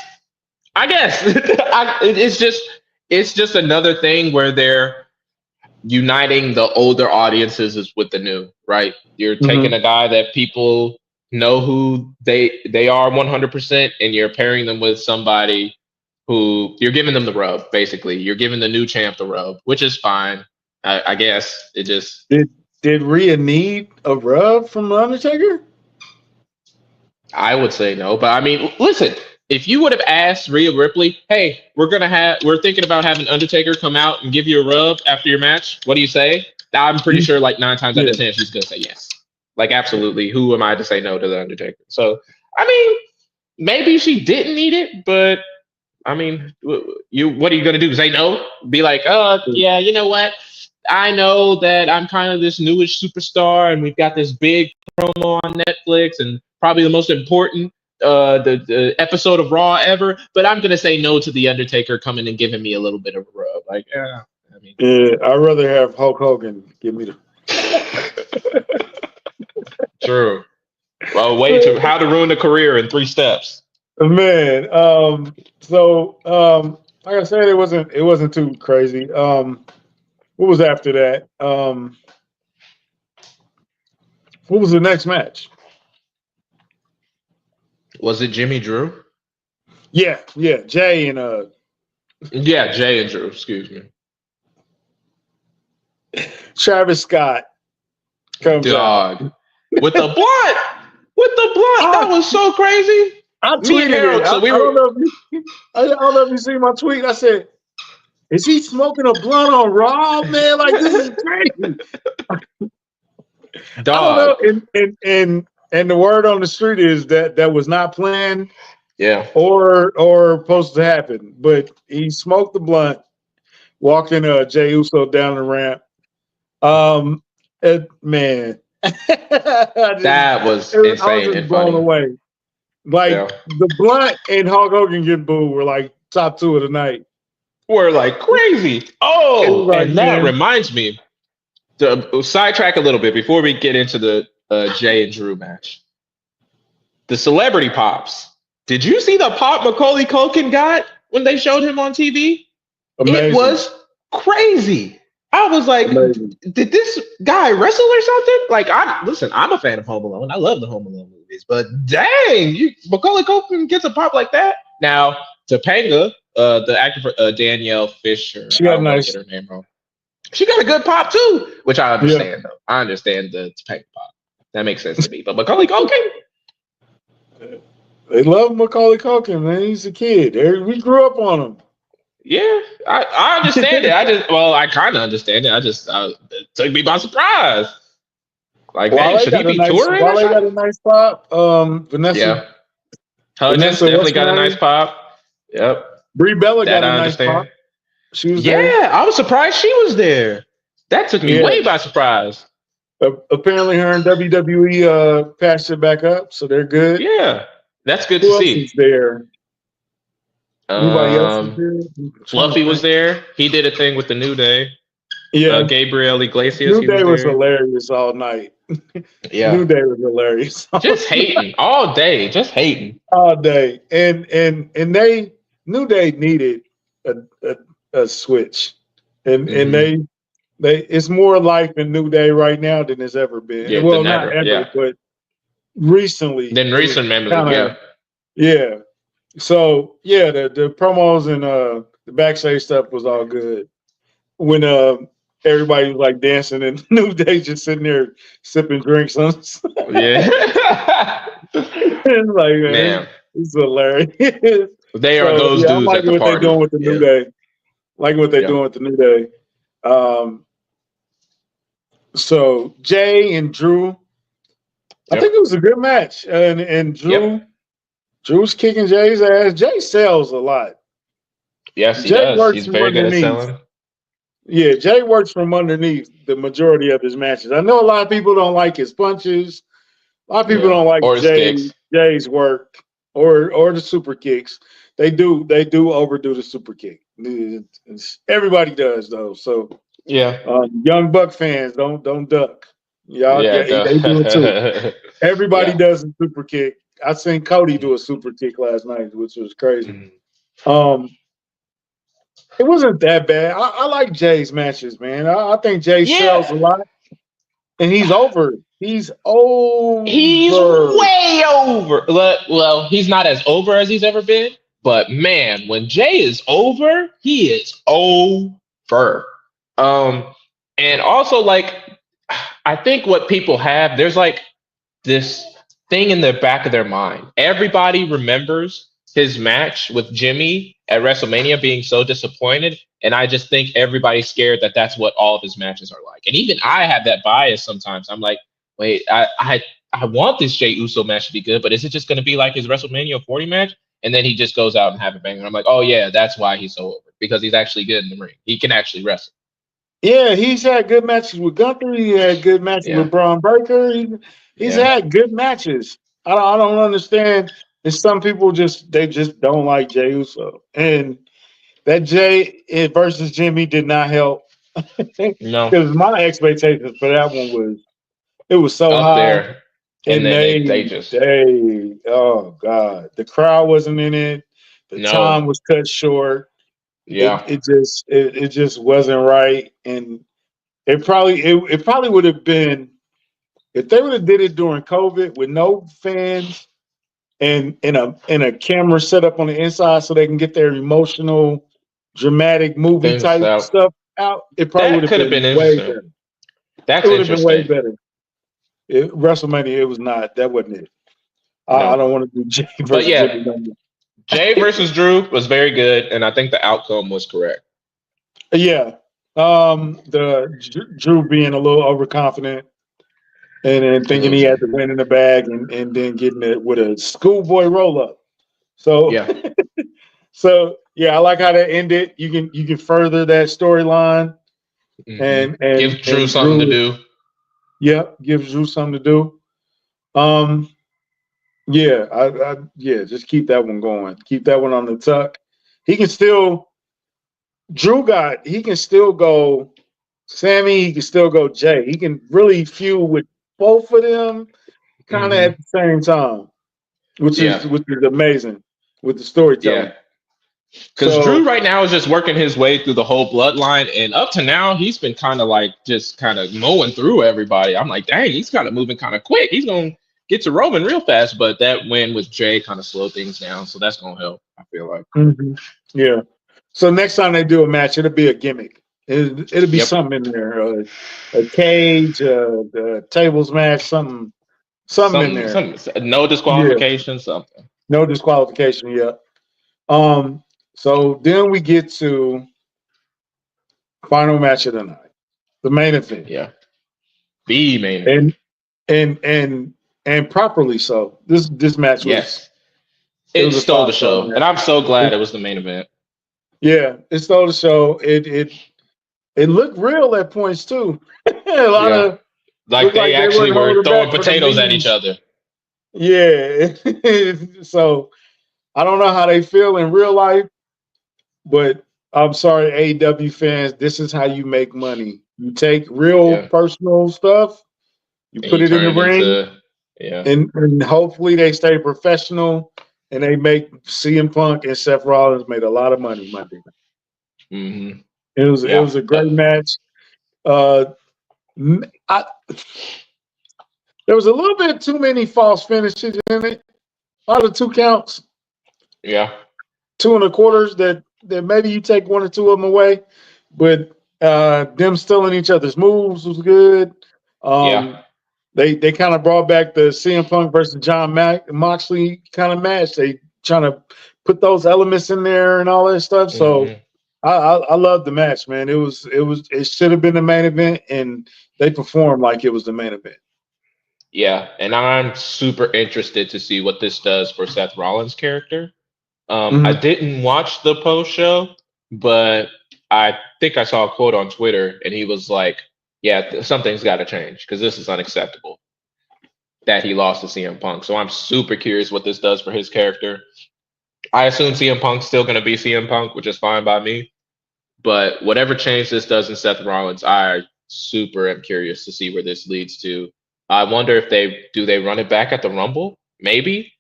B: it's just another thing where they're uniting the older audiences with the new, right? You're taking a guy that people know who they are 100%, and you're pairing them with somebody who you're giving them the rub. Basically, you're giving the new champ the rub, which is fine. I guess it just
A: did Rhea need a rub from Undertaker?
B: I would say no, but I mean, listen. If you would have asked Rhea Ripley, "Hey, we're thinking about having Undertaker come out and give you a rub after your match. What do you say?" I'm pretty sure, like 9 times out of 10, she's gonna say yes. Like, absolutely. Who am I to say no to the Undertaker? So, I mean, maybe she didn't need it, but I mean, what are you gonna do? Say no? Be like, yeah, you know what? I know that I'm kind of this newish superstar, and we've got this big promo on Netflix, and probably the most important the episode of Raw ever, but I'm gonna say no to the Undertaker coming and giving me a little bit of a rub. Like, yeah, I mean,
A: I'd rather have Hulk Hogan give me the.
B: True. Well, how to ruin a career in 3 steps.
A: Man, so like I said, it wasn't too crazy. What was after that? What was the next match?
B: Was it Jimmy Drew?
A: Yeah, Jay and
B: Jay and Drew, excuse me.
A: Travis Scott comes out.
B: With the blunt. That was so crazy.
A: I tweeted it. I don't know if you see my tweet. I said, "Is he smoking a blunt on Raw, man? Like, this is crazy."
B: Dog.
A: I don't know. And the word on the street is that was not planned.
B: Yeah.
A: Or supposed to happen. But he smoked the blunt, walking Jey Uso down the ramp. Man.
B: That was insane.
A: I was just blown away. Like, the blunt and Hulk Hogan getting booed were like top 2 of the night.
B: We're like crazy. Oh, and that reminds me to sidetrack a little bit before we get into the Jay and Drew match. The celebrity pops. Did you see the pop Macaulay Culkin got when they showed him on TV? Amazing. It was crazy. I was like, did this guy wrestle or something? Like, I'm a fan of Home Alone. I love the Home Alone movies, but dang, Macaulay Culkin gets a pop like that. Now, Topanga, the actor for Danielle Fisher,
A: she got nice.
B: Get her name wrong. She got a good pop too, which I understand though. I understand the Topanga pop. That makes sense to me. But Macaulay Culkin,
A: they love Macaulay Culkin, man. He's a kid. We grew up on him.
B: Yeah, I understand it. I kind of understand it. It took me by surprise. Like, man, should he be touring?
A: Wale got a nice pop. Vanessa.
B: Yeah. Hudgens definitely got a nice pop. Yep.
A: Brie Bella got a nice pop. She was there.
B: I was surprised she was there. That took me way by surprise.
A: Apparently, her and WWE patched it back up, so they're good.
B: Yeah, that's good
A: Who
B: to see.
A: Else is there? Anybody else is there?
B: Fluffy was there. He did a thing with the New Day.
A: Yeah,
B: Gabriel Iglesias.
A: New Day was hilarious all night.
B: Yeah,
A: New Day was hilarious.
B: Just hating all day. Just hating
A: all day. And they New Day needed a switch, and they it's more like the New Day right now than it's ever been.
B: Yeah,
A: well, not ever, but recently.
B: Than recent memories.
A: Yeah. So the promos and the backstage stuff was all good. When everybody was like dancing and New Day just sitting there sipping drinks.
B: Yeah.
A: It's like, man, it's hilarious.
B: They are those dudes.
A: I like what they're doing with the New Day. Like what they're doing with the New Day. So Jay and Drew, I think it was a good match. And Drew's kicking Jay's ass. Jay sells a lot.
B: Yes, he does. He's very good at selling.
A: Yeah, Jay works from underneath the majority of his matches. I know a lot of people don't like his punches. A lot of people don't like Jay Jay's work or the super kicks. They do overdo the super kick. Everybody does though. So
B: Yeah.
A: young Buck fans, don't duck. Y'all,
B: Yeah.
A: they do it too. Everybody
B: Yeah.
A: does a super kick. I seen Cody
B: Mhm.
A: do a super kick last night, which was crazy.
B: Mhm.
A: Um, it wasn't that bad. I like Jay's matches, man. I think Jay sells a
B: Yeah.
A: lot, and he's over. He's
B: He's
A: over.
B: way over. Well, he's not as over as he's ever been, but man, when Jay is over, he is over. Um, and also like, I think what people have, there's like this thing in the back of their mind. Everybody remembers his match with Jimmy at WrestleMania being so disappointed, and I just think everybody's scared that that's what all of his matches are like. And even I have that bias sometimes. I'm like, wait, I want this Jey Uso match to be good, but is it just going to be like his WrestleMania 40 match? And then he just goes out and have a banger. I'm like, oh yeah, that's why he's so over, because he's actually good in the ring. He can actually wrestle.
A: Yeah, he's had good matches with Gunther. He had good matches
B: Yeah,
A: with Braun Breaker. He's
B: yeah.
A: had good matches. I don't understand. And some people they just don't like Jey Uso. And that versus Jimmy did not help.
B: No,
A: Because my expectations for that one was so
B: up
A: high.
B: there, and
A: And
B: then they just
A: oh God, the crowd wasn't in it. The
B: no.
A: time was cut short.
B: Yeah,
A: It just wasn't right. And it probably would have been if they would have did it during COVID with no fans and in a camera set up on the inside so they can get their emotional, dramatic movie
B: things
A: type
B: out.
A: stuff out. It probably would
B: That
A: have
B: could have
A: been
B: been
A: way
B: interesting.
A: better. It
B: That's
A: would have been way
B: interesting.
A: better. WrestleMania, it was not. That wasn't it. I
B: No,
A: don't want to do Jay
B: but
A: versus
B: yeah,
A: Jimmy no more.
B: Jay versus Drew was very good, and I think the outcome was correct.
A: Yeah. The Drew being a little overconfident and then thinking he had
B: Mhm.
A: to win in the bag and then getting it with a schoolboy roll up. So
B: Yeah,
A: so yeah, I like how that ended. You can further that storyline
B: give Drew
A: and
B: something to
A: Drew,
B: do.
A: yep, gives Drew something to do. Um, yeah, yeah, just keep that one going. Keep that one on the tuck. He can still he can still go Sammy, he can still go Jay. He can really feud with both of them kind of
B: Hmm.
A: at the same time,
B: Yeah,
A: which is amazing with the
B: yeah.
A: storytelling.
B: Because Drew
A: So
B: right now is just working his way through the whole bloodline, and up to now he's been kind of like just kind of mowing through everybody. I'm like, dang, he's kind of moving kind of quick. He's gonna get to Roman real fast, but that win with Jay kind of slowed things down, so that's gonna help. I feel like.
A: mhm, yeah. So next time they do a match, it'll be a gimmick. It'll be
B: Yep.
A: something in there, a cage, the tables match, something in there.
B: Some no
A: Yeah,
B: disqualification, something.
A: no disqualification yet. So then we get to final match of the night, the main event,
B: Yeah. The main event.
A: and and and and properly so. This match
B: Yes.
A: it
B: It
A: was a
B: stole the
A: 5-star
B: show. And I'm so
A: match.
B: glad it was the main event.
A: Yeah, it stole the show. It looked real at points too. A lot
B: Yeah.
A: of
B: Like
A: looked
B: they
A: like they
B: actually
A: wasn't
B: were
A: holding
B: throwing
A: back for the
B: potatoes at each
A: knees.
B: other.
A: Yeah. So I don't know how they feel in real life, but I'm sorry, AEW fans. This is how you make money. You take real
B: Yeah.
A: personal stuff, you
B: And
A: put
B: you
A: it in the
B: turn it
A: ring,
B: into yeah.
A: and hopefully they stay professional and they make CM Punk and Seth Rollins made a lot of money Monday.
B: Hmm.
A: It
B: Yeah.
A: was a great match. Uh, I, there was a little bit too many false finishes in it. A lot of two counts,
B: Yeah.
A: 2 1/4s that maybe you take one or two of them away, but them stealing each other's moves was good.
B: Yeah.
A: They kind of brought back the CM Punk versus Moxley kind of match. They trying to put those elements in there and all that stuff. So
B: Hmm.
A: I love the match, man. It should have been the main event, and they performed like it was the main event.
B: Yeah. And I'm super interested to see what this does for Seth Rollins' character. I
A: Mm-hmm.
B: didn't watch the post show, but I think I saw a quote on Twitter, and he was like, "Yeah, something's got to change because this is unacceptable." that he lost to CM Punk. So I'm super curious what this does for his character. I assume CM Punk's still going to be CM Punk, which is fine by me. But whatever change this does in Seth Rollins, I super am curious to see where this leads to. I wonder if they run it back at the Rumble, maybe.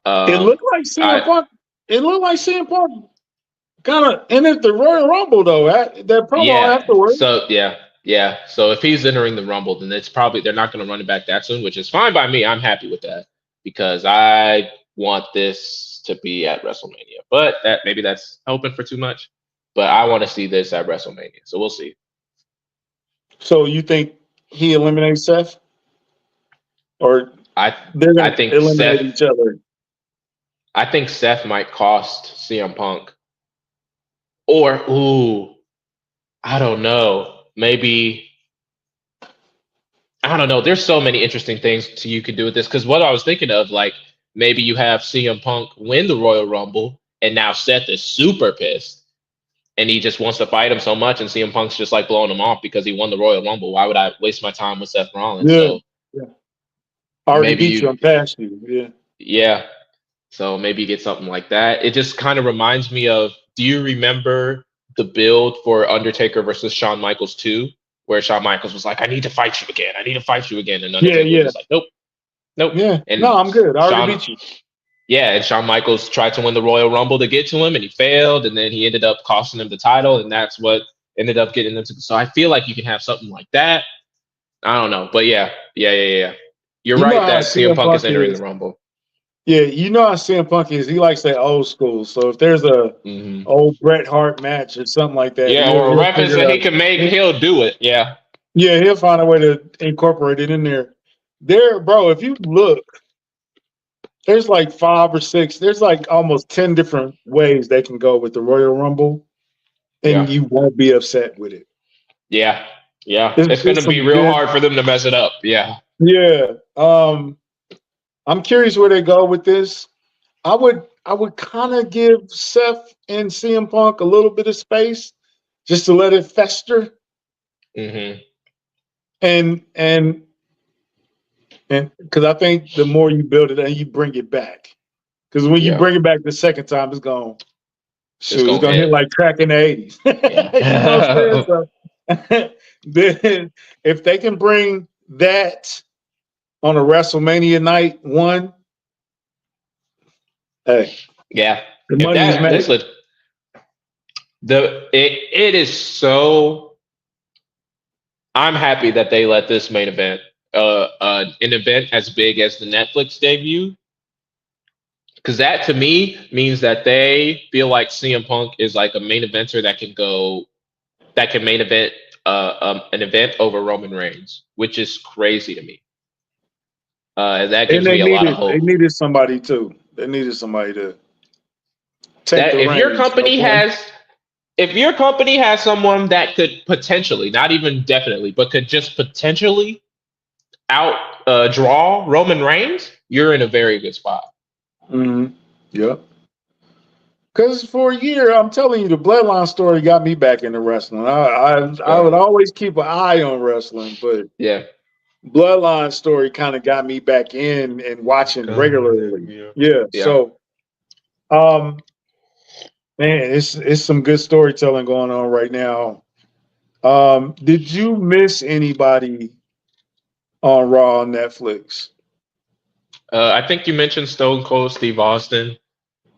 A: It looked like CM
B: I
A: Punk. It looked like CM Punk kind of entered the Royal Rumble though. That promo
B: yeah.
A: afterwards.
B: So yeah. So if he's entering the Rumble, then it's probably they're not going to run it back that soon, which is fine by me. I'm happy with that because I want this to be at WrestleMania. But that maybe that's hoping for too much. But I want to see this at WrestleMania, so we'll see.
A: So you think he eliminates Seth, or they're
B: I
A: going to
B: think
A: eliminate each other?
B: I think Seth might cost CM Punk, or I don't know, maybe. I don't know. There's so many interesting things you could do with this because what I was thinking of, like maybe you have CM Punk win the Royal Rumble, and now Seth is super pissed, and he just wants to fight him so much, and CM Punk's just like blowing him off because he won the Royal Rumble. Why would I waste my time with Seth Rollins?
A: Yeah,
B: So
A: yeah. I already
B: maybe
A: beat you. I'm past you. Yeah.
B: yeah. So maybe you get something like that. It just kind of reminds me of. Do you remember the build for Undertaker versus Shawn Michaels 2, where Shawn Michaels was like, "I need to fight you again. I need to fight you again," and
A: Yeah,
B: Undertaker was
A: yeah,
B: just like, "Nope, nope."
A: yeah. No,
B: And
A: I'm good. I already
B: Shawn,
A: beat you.
B: yeah, and Shawn Michaels tried to win the Royal Rumble to get to him, and he failed, and then he ended up costing him the title, and that's what ended up getting them to. So I feel like you can have something like that. I don't know, but yeah. You're
A: You know
B: right
A: how
B: that CM
A: CM
B: Punk is
A: Punk
B: entering the
A: is.
B: Rumble.
A: Yeah, you know how CM Punk is. He likes that old school. So if there's a
B: Hmm.
A: old Bret Hart match or something like that,
B: Yeah, or a
A: he'll
B: reference
A: figure
B: that
A: it
B: he
A: out.
B: can make, he'll do it. Yeah.
A: Yeah, he'll find a way to incorporate it in there. There, bro, if you look, there's like 5 or 6, there's like almost 10 different ways they can go with the Royal Rumble, and
B: Yeah.
A: you won't be upset with it.
B: Yeah. Yeah.
A: It's,
B: It's going
A: it's
B: to be
A: some
B: real
A: good,
B: hard for them to mess it up. Yeah.
A: yeah. I'm curious where they go with this. I would kind of give Seth and CM Punk a little bit of space just to let it fester
B: Hmm.
A: and because I think the more you build it and you bring it back, because when you
B: Yeah.
A: bring it back the second time, it's going
B: It's
A: shoot, it's
B: going to
A: gonna hit
B: hit.
A: like crack in the 80s. You know what I'm saying?
B: Yeah.
A: So then if they can bring that on a WrestleMania night one, hey,
B: Yeah.
A: the
B: If
A: money is
B: that,
A: made.
B: this would, it is so, I'm happy that they let this main event, an event as big as the Netflix debut, because that to me means that they feel like CM Punk is like a main eventer that can main event an event over Roman Reigns, which is crazy to me. And that
A: And
B: gives
A: they
B: me a lot of
A: needed they
B: hope.
A: needed somebody too. They needed somebody to take
B: That
A: the reins, no pun.
B: if your company has someone that could potentially, not even definitely, but could just potentially out draw Roman Reigns, you're in a very good spot.
A: Mm-hmm. Yep. Because for a year, I'm telling you, the Bloodline story got me back into wrestling. I
B: Yeah,
A: would always keep an eye on wrestling, but
B: yeah,
A: Bloodline story kind of got me back in and watching regularly.
B: yeah,
A: Yeah.
B: yeah.
A: So, man, it's some good storytelling going on right now. Did you miss anybody on Raw on Netflix?
B: I think you mentioned Stone Cold Steve Austin.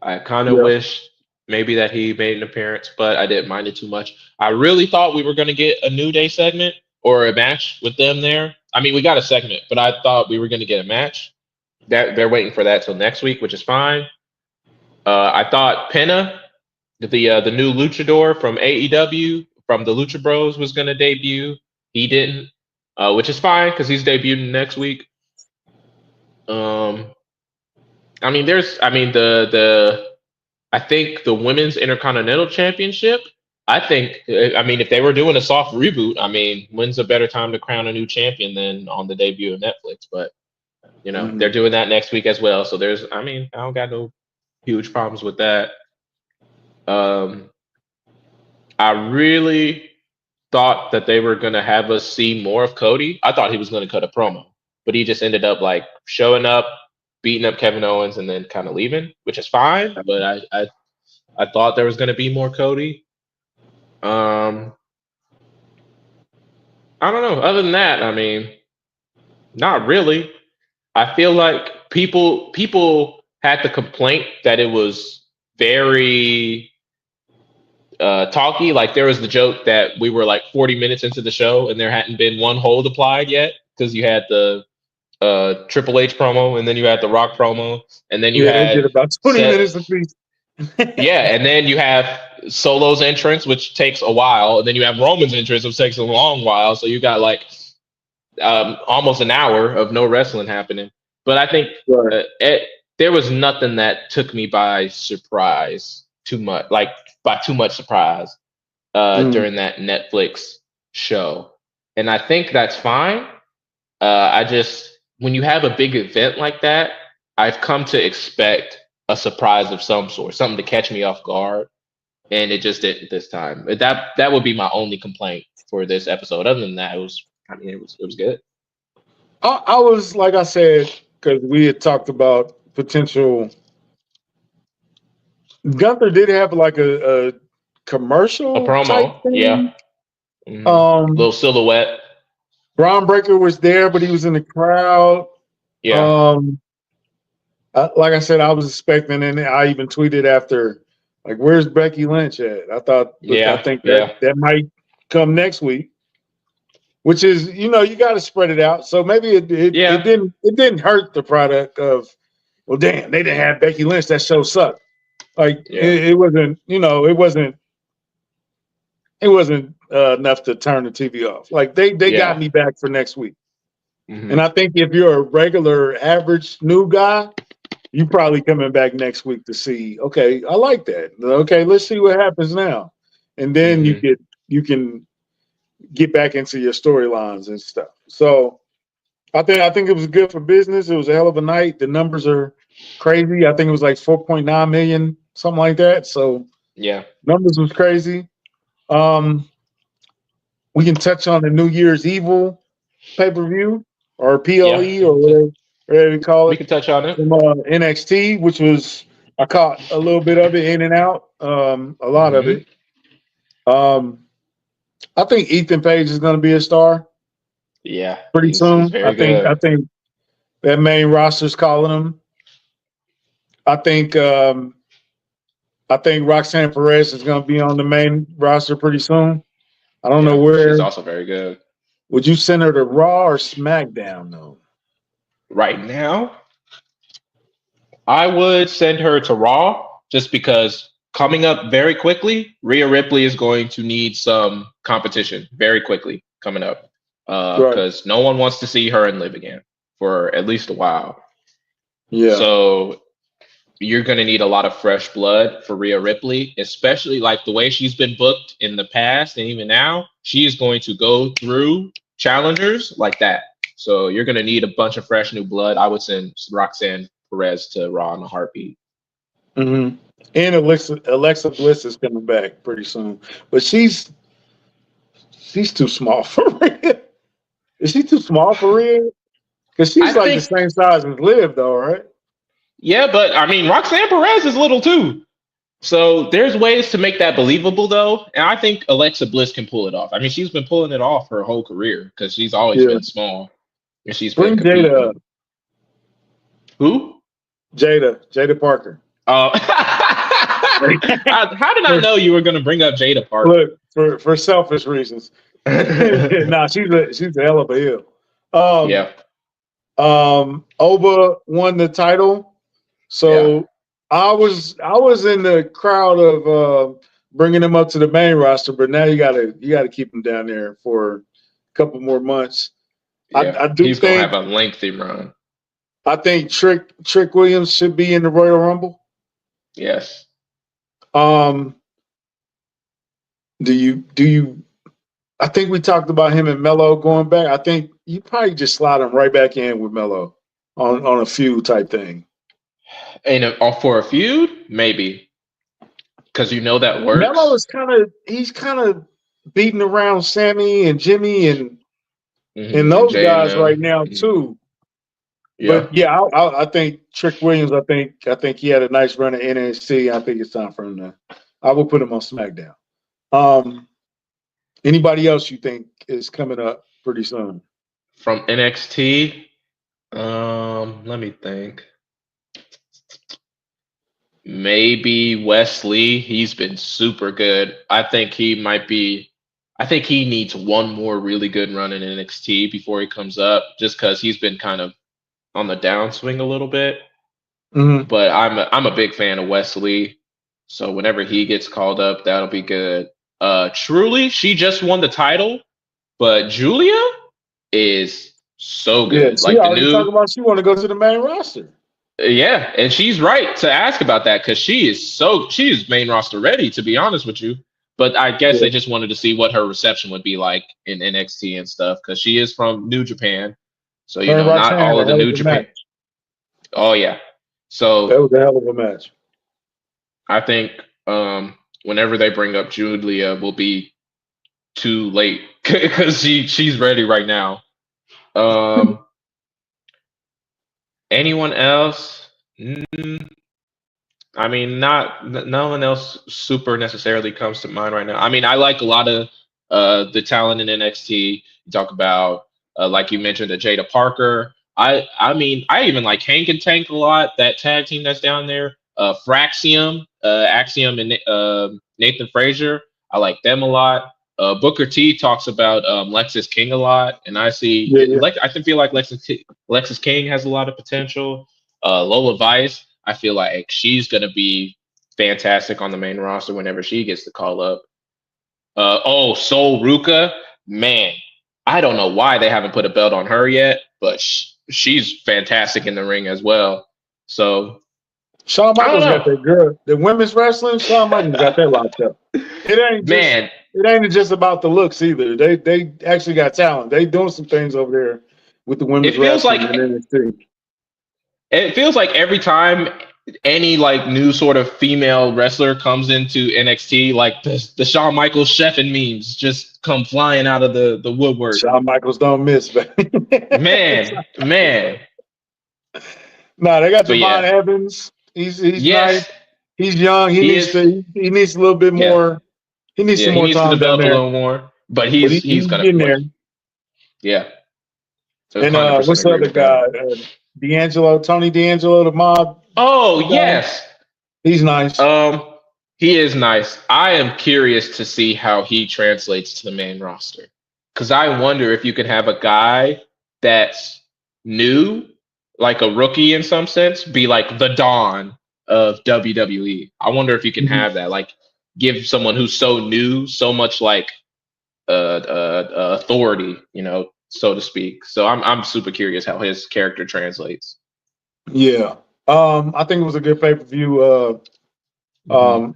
B: I kind of
A: Yeah.
B: wish maybe that he made an appearance, but I didn't mind it too much. I really thought we were going to get a New Day segment or a match with them there. I mean, we got a segment, but I thought we were going to get a match. They're waiting for that till next week, which is fine. I thought Pena, the new luchador from AEW from the Lucha Bros, was going to debut. He didn't, which is fine because he's debuting next week. Um, I mean, I think the women's intercontinental championship. I mean, if they were doing a soft reboot, I mean, when's a better time to crown a new champion than on the debut of Netflix? But they're
A: Mhm.
B: doing that next week as well. So I mean, I don't got no huge problems with that. Um, I really thought that they were going to have us see more of Cody. I thought he was going to cut a promo. but he just ended up like showing up, beating up Kevin Owens, and then kind of leaving, which is fine. But I thought there was going to be more Cody. I don't know. Other than that, I mean, not really. I feel like people had the complaint that it was very talky. Like there was the joke that we were like 40 minutes into the show and there hadn't been one hold applied yet because you had the Triple H promo and then you had the Rock promo and then you
A: Yeah, they
B: had
A: did about 20 minutes apiece.
B: yeah, and then you have Solo's entrance, which takes a while, and then you have Roman's entrance, which takes a long while. So you got like almost an hour of no wrestling happening. But I think
A: Right.
B: there was nothing that took me by surprise too much, like by too much surprise during that Netflix show. And I think that's fine. I just, when you have a big event like that, I've come to expect a surprise of some sort, something to catch me off guard. And it just didn't this time. That would be my only complaint for this episode. Other than that, it was good.
A: I was, like I said, because we had talked about potential. Gunther did have like a
B: A
A: commercial type
B: promo, yeah.
A: thing.
B: Little silhouette.
A: Braun Breaker was there, but he was in the crowd.
B: Yeah.
A: Like I said, I was expecting, and I even tweeted after, like, "Where's Becky Lynch at?" I think that might come next week, which is, you got to spread it out. So maybe it didn't hurt the product of, well, damn, they didn't have Becky Lynch. That show sucked. Like it wasn't, it wasn't enough to turn the TV off. Like they got me back for next week. And I think if you're a regular, average new guy, you probably coming back next week to see, okay, I like that. Okay, let's see what happens now. And then you can get back into your storylines and stuff. So I think it was good for business. It was a hell of a night. The numbers are crazy. I think it was like 4.9 million, something like that. So
B: yeah,
A: numbers was crazy. We can touch on the New Year's Evil pay-per-view or PLE or whatever you call it.
B: We can touch on it.
A: From NXT, which was, I caught a little bit of it in and out, a lot of it. I think Ethan Page is going to be a star.
B: Yeah,
A: pretty soon. I think that main roster's calling him. I think Roxanne Perez is going to be on the main roster pretty soon. I don't know where.
B: She's also very good.
A: Would you send her to Raw or SmackDown though?
B: Right now, I would send her to Raw just because coming up very quickly, Rhea Ripley is going to need some competition very quickly coming up because no one wants to see her and Liv again for at least a while.
A: Yeah.
B: So you're going to need a lot of fresh blood for Rhea Ripley, especially like the way she's been booked in the past and even now. She is going to go through challengers like that. So you're going to need a bunch of fresh new blood. I would send Roxanne Perez to Raw in a heartbeat.
A: And Alexa Bliss is coming back pretty soon, but she's too small for Rhea. Is she too small for Rhea? Because she's the same size as Liv, though, right?
B: Yeah, but I mean, Roxanne Perez is little too. So there's ways to make that believable, though, and I think Alexa Bliss can pull it off. I mean, she's been pulling it off her whole career because she's always been small, and she's been competing.
A: Jada.
B: Who?
A: Jada Parker.
B: Oh, how did I know you were going to bring up Jada Parker?
A: Look, for selfish reasons. Nah, she's a hell of a heel. Oba won the title, so I was in the crowd of bringing him up to the main roster, but now you gotta keep him down there for a couple more months.
B: Yeah,
A: I do
B: he's
A: think
B: gonna have a lengthy run.
A: I think Trick Williams should be in the Royal Rumble.
B: Yes.
A: Do you? I think we talked about him and Melo going back. I think you probably just slide him right back in with Melo on a feud type thing.
B: And for a feud, maybe, because that works.
A: Melo is kind of beating around Sammy and Jimmy and those guys right now too.
B: Yeah.
A: yeah, I think Trick Williams. I think he had a nice run at NXT. I think it's time for him to. I will put him on SmackDown. Anybody else you think is coming up pretty soon?
B: From NXT, let me think. Maybe Wesley. He's been super good. I think he might be. I think he needs one more really good run in NXT before he comes up, just because he's been kind of on the downswing a little bit.
A: Mm-hmm.
B: But I'm a big fan of Wesley, so whenever he gets called up, that'll be good. Truly, she just won the title, but Julia is so
A: Yeah,
B: good.
A: she
B: Like the
A: already
B: new,
A: talking about she want to go to the main roster.
B: yeah, and she's right to ask about that because she's main roster ready, to be honest with you. But I guess
A: Yeah,
B: they just wanted to see what her reception would be like in NXT and stuff because she is from New Japan, so
A: her and
B: not
A: Roxanne had
B: all
A: a
B: of the
A: hell of
B: New
A: a
B: Japan.
A: match.
B: Oh yeah,
A: That
B: so
A: was a hell of a match.
B: I think whenever they bring up Julia, will be too late because she's ready right now. Um, anyone else? I mean, no one else super necessarily comes to mind right now. I mean, I like a lot of the talent in NXT. You talk about like you mentioned, the Jada Parker. I mean, I even like Hank and Tank a lot. That tag team that's down there, Fraxium, Axiom, and Nathan Frazier. I like them a lot. Booker T talks about Lexus King a lot, and I see
A: Yeah, yeah.
B: I feel like Lexus King has a lot of potential. Lola Vice, I feel like she's gonna be fantastic on the main roster whenever she gets the call up. Sol Ruka, man, I don't know why they haven't put a belt on her yet, but she's fantastic in the ring as well. So
A: Shawn
B: I don't
A: Michaels got
B: know,
A: that girl. The women's wrestling, Shawn Michaels got that locked up.
B: man.
A: It ain't just about the looks either. They actually got talent. They doing some things over there with the
B: It
A: women's
B: feels like
A: wrestling and NXT.
B: it feels like every time any like new sort of female wrestler comes into NXT, like the Shawn Michaels chef and memes just come flying out of the woodwork.
A: Shawn Michaels don't miss, man.
B: Man.
A: No, they got
B: But
A: Devon
B: yeah,
A: Evans. He's nice.
B: yes,
A: He's young.
B: he is.
A: He needs a little bit
B: Yeah,
A: more. He needs
B: yeah,
A: some
B: he
A: more
B: needs to
A: time down
B: develop a
A: there.
B: little more, but
A: But
B: he's
A: he's
B: gonna
A: getting there.
B: yeah,
A: And
B: 100%
A: what's the
B: agree
A: other
B: with that.
A: guy? Tony D'Angelo, the mob
B: Oh
A: guy.
B: yes,
A: He's nice.
B: he is nice. I am curious to see how he translates to the main roster because I wonder if you could have a guy that's new, like a rookie in some sense, be like the Dawn of WWE. I wonder if you can
A: Mhm.
B: have that, like give someone who's so new so much like authority, so to speak. So I'm super curious how his character translates.
A: Yeah. I think it was a good pay per view.
B: Mhm.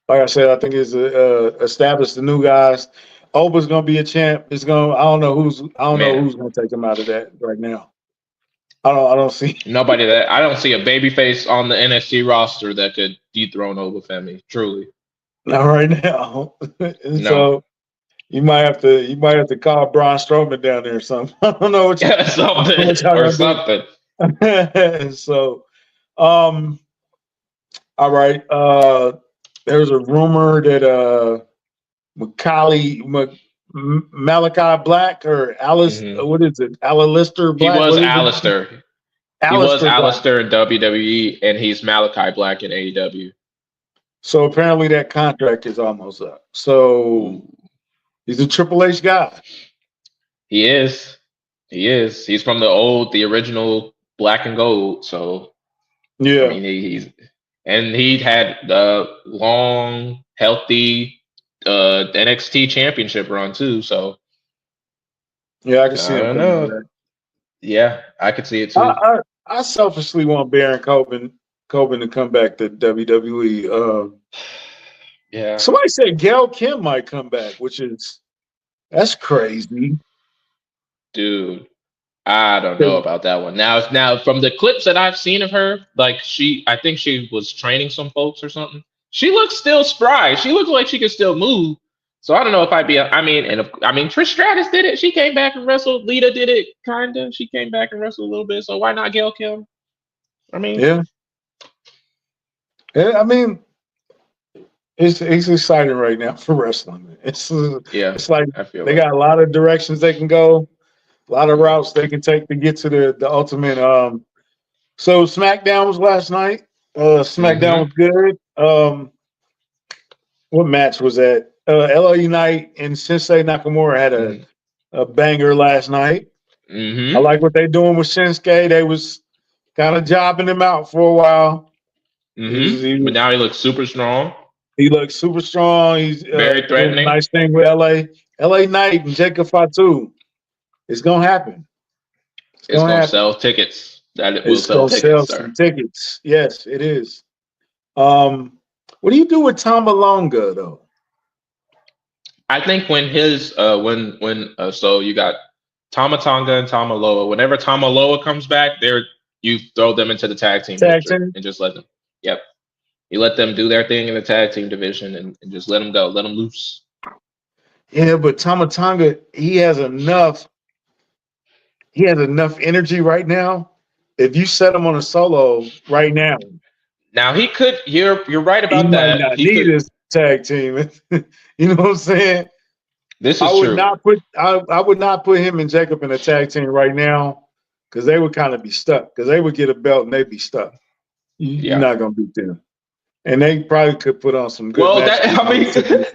A: Like I said, I think it's established the new guys. Oba's gonna be a champ. It's gonna. I don't know
B: Man,
A: who's gonna take him out of that right now. I don't see.
B: nobody that I don't see a babyface on the NXT roster that could dethrone Obafemi. Truly,
A: Not right now. And
B: no.
A: so you might have to call Braun Strowman down there or something. I don't know
B: Something
A: what y'all
B: or
A: gonna do.
B: something.
A: So, all right. There's a rumor that Malachi Black or Alice,
B: Hmm.
A: what is it? Alistair
B: He
A: Black?
B: was
A: What is it?
B: Alistair. He was
A: Alistair Black.
B: Alistair in WWE, and he's Malachi Black in AEW.
A: So apparently that contract is almost up. So
B: Ooh.
A: he's a Triple H guy.
B: He is. He is. He's from the original Black and Gold. So I
A: Yeah.
B: mean, and he had long, healthy NXT championship run too. So
A: Yeah, I can see
B: I
A: him
B: don't
A: coming
B: know.
A: back.
B: Yeah, I could see it
A: I,
B: too.
A: I, I selfishly want Baron Corbin to come back to WWE.
B: Yeah,
A: Somebody said Gail Kim might come back, that's crazy.
B: dude. I don't know about that one. Now from the clips that I've seen of her, like I think she was training some folks or something. She looks still spry. She looks like she can still move. So I don't know if I'd be. Trish Stratus did it. She came back and wrestled. Lita did it, kinda. She came back and wrestled a little bit. So why not Gail Kim? I mean,
A: Yeah. I mean, it's exciting right now for wrestling. It's like
B: I feel
A: they
B: like.
A: got a lot of directions they can go, a lot of routes they can take to get to the ultimate. So SmackDown was last night. SmackDown was good. What match was that? LA Knight and Shinsuke Nakamura had a banger last night. I like what they're doing with Shinsuke. They was kind of jobbing him out for a while.
B: But now he looks super strong.
A: He looks super strong. He's
B: very threatening.
A: Doing a nice thing with LA Knight and Jacob Fatu. It's gonna happen.
B: It's gonna sell tickets.
A: It's gonna sell some tickets. Yes, it is. What do you do with Tom Malonga though?
B: I think when his so you got Tama Tonga and Tama Loa. Whenever Tama Loa comes back, you throw them into the tag team and just let them. Yep. You let them do their thing in the tag team division and just let them go. Let them loose.
A: Yeah, but Tama Tonga, he has enough energy right now. If you set him on a solo right now.
B: Now he could. You're right about
A: he
B: that.
A: Might not need his tag team. You know what I'm saying?
B: This is true.
A: I would not put him and Jacob in a tag team right now because they would kind of be stuck. Because they would get a belt and they'd be stuck. You're not gonna beat them. And they probably could put on some good matches.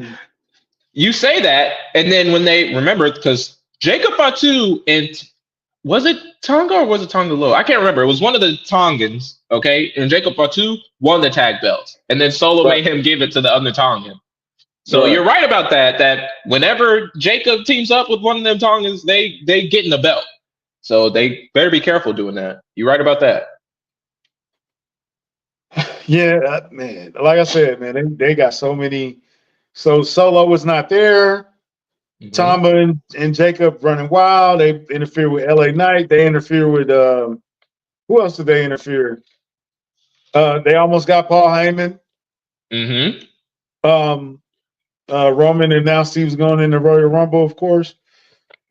B: You say that, and then when they remember, because Jacob Fatu and was it Tonga or was it Tonga Low? I can't remember. It was one of the Tongans, okay? And Jacob Fatu won the tag belt, and then Solo made him give it to the other Tongan. So you're right about that. That whenever Jacob teams up with one of them Tongans, they get in the belt. So they better be careful doing that. You're right about that.
A: Yeah, man. Like I said, man, they got so many. So Solo was not there. Tama and Jacob running wild. They interfere with LA Knight. They interfere with who else did they interfere? They almost got Paul Heyman. Roman announced he was going in the Royal Rumble, of course.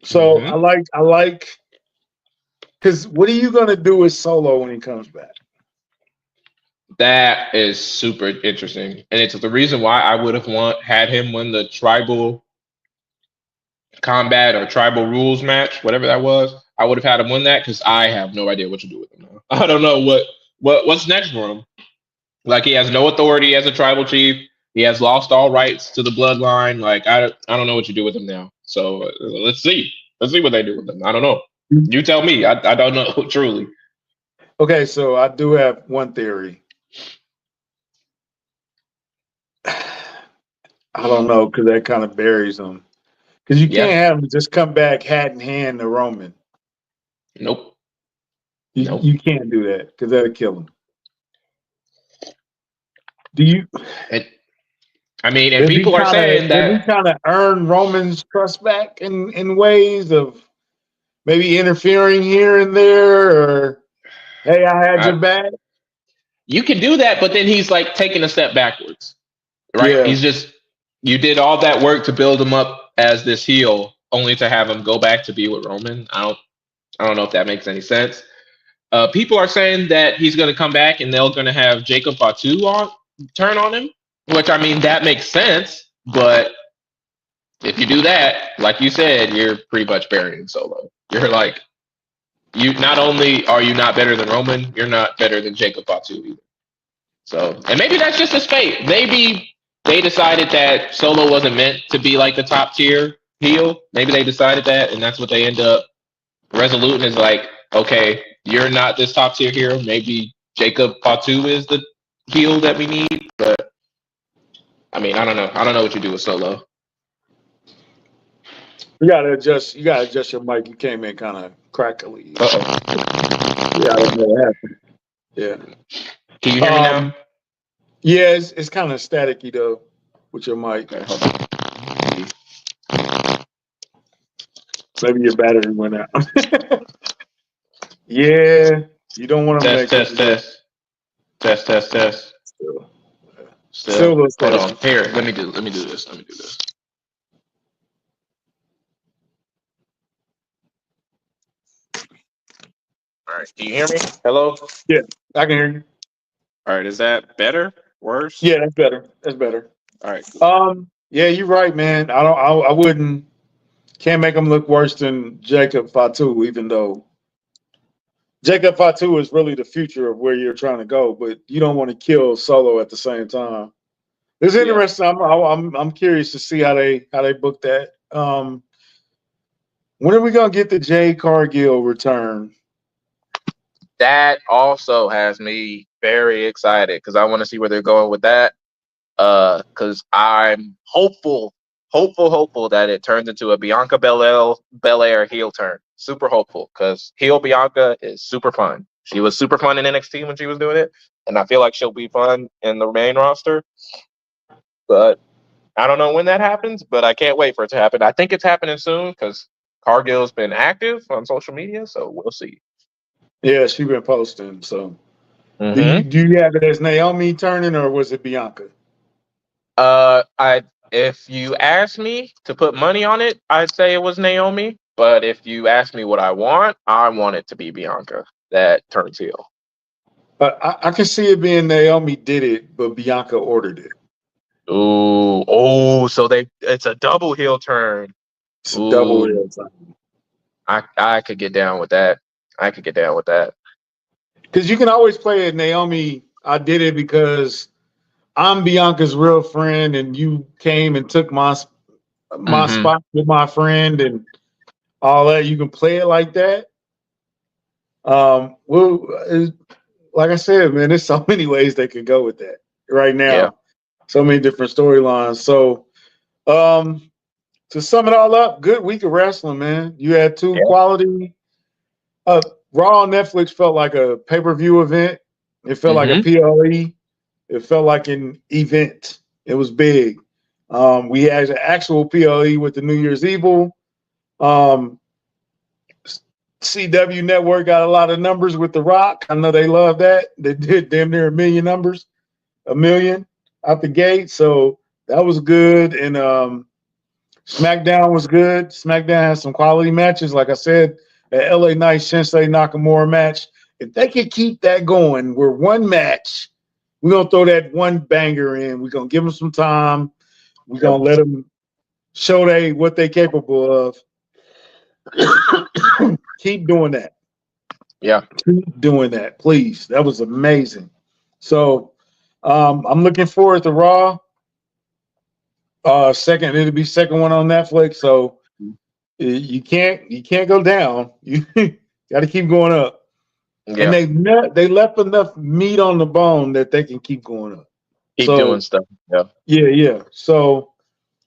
A: So I like because what are you gonna do with Solo when he comes back?
B: That is super interesting, and it's the reason why I would have had him win the tribal combat or tribal rules match, whatever that was. I would have had him win that because I have no idea what to do with him now. I don't know what's next for him. Like he has no authority as a tribal chief. He has lost all rights to the bloodline. Like I don't know what you do with him now. So let's see. Let's see what they do with him. I don't know. You tell me. I don't know truly.
A: Okay, so I do have one theory. I don't know because that kind of buries him. Because you can't have him just come back hat in hand to Roman.
B: Nope.
A: You can't do that because that'll kill him. Do you?
B: And people are saying that
A: we kind of earn Roman's trust back in ways of maybe interfering here and there, or hey, I had your back.
B: You can do that, but then he's like taking a step backwards, right? Yeah. He's just you did all that work to build him up as this heel, only to have him go back to be with Roman. I don't know if that makes any sense. People are saying that he's going to come back and they're going to have Jacob Fatu turn on him, which I mean that makes sense. But if you do that, like you said, you're pretty much burying Solo. You're like, you not only are you not better than Roman, you're not better than Jacob Fatu either. So, and maybe that's just his fate. Maybe they decided that Solo wasn't meant to be like the top tier heel. Maybe they decided that, and that's what they end up resoluting is like, okay, you're not this top tier hero. Maybe Jacob Fatu is the heel that we need. But I mean, I don't know. I don't know what you do with Solo.
A: You gotta adjust your mic. You came in kind of crackly.
B: Uh-oh.
A: Yeah, I don't know what happened. Yeah.
B: Can you hear me now?
A: Yeah, it's kind of staticky though with your mic.
B: Okay, hold on.
A: Maybe your battery went out. Yeah, you don't want to make
B: test. Still.
A: Hold
B: on. Here, let me do this. All right. Can you hear me? Hello?
A: Yeah, I can hear you.
B: All right. Is that better? Worse?
A: Yeah, that's better. That's better.
B: All right.
A: Yeah, you're right, man. I wouldn't. Can't make him look worse than Jacob Fatu, even though Jacob Fatu is really the future of where you're trying to go. But you don't want to kill Solo at the same time. It's
B: Yeah.
A: interesting. I'm curious to see how they book that. When are we gonna get the Jade Cargill return?
B: That also has me very excited because I want to see where they're going with that. Because I'm hopeful that it turns into a Bianca Belair heel turn. Super hopeful because heel Bianca is super fun. She was super fun in NXT when she was doing it, and I feel like she'll be fun in the main roster. But I don't know when that happens, but I can't wait for it to happen. I think it's happening soon because Cargill's been active on social media, so we'll see.
A: Yeah, she been posting. So
B: Mm-hmm.
A: do you have it as Naomi turning or was it Bianca?
B: If you ask me to put money on it, I'd say it was Naomi. But if you ask me what I want it to be Bianca that turns heel.
A: I can see it being Naomi did it, but Bianca ordered it.
B: So it's a double heel turn.
A: It's a double heel.
B: I could get down with that.
A: Because you can always play it, Naomi. I did it because I'm Bianca's real friend, and you came and took my spot with my friend, and all that. You can play it like that. Like I said, man, there's so many ways they could go with that right now.
B: Yeah.
A: So many different storylines. So, to sum it all up, good week of wrestling, man. You had two quality. Raw on Netflix felt like a pay-per-view event. It felt like a PLE. It felt like an event. It was big. We had an actual PLE with the New Year's Evil. CW Network got a lot of numbers with The Rock. I know they love that. They did damn near a million out the gate. So that was good. And SmackDown was good. SmackDown has some quality matches. Like I said, the LA Knight Shinsuke Nakamura match. If they could keep that going, we're one match. We're going to throw that one banger in. We're going to give them some time. We're going to let them show what they're capable of. Keep doing that.
B: Yeah.
A: Keep doing that, please. That was amazing. So I'm looking forward to Raw. It'll be second one on Netflix. So you can't go down. You got to keep going up. Yeah. And they left enough meat on the bone that they can keep going up.
B: Keep doing stuff. Yeah.
A: Yeah. So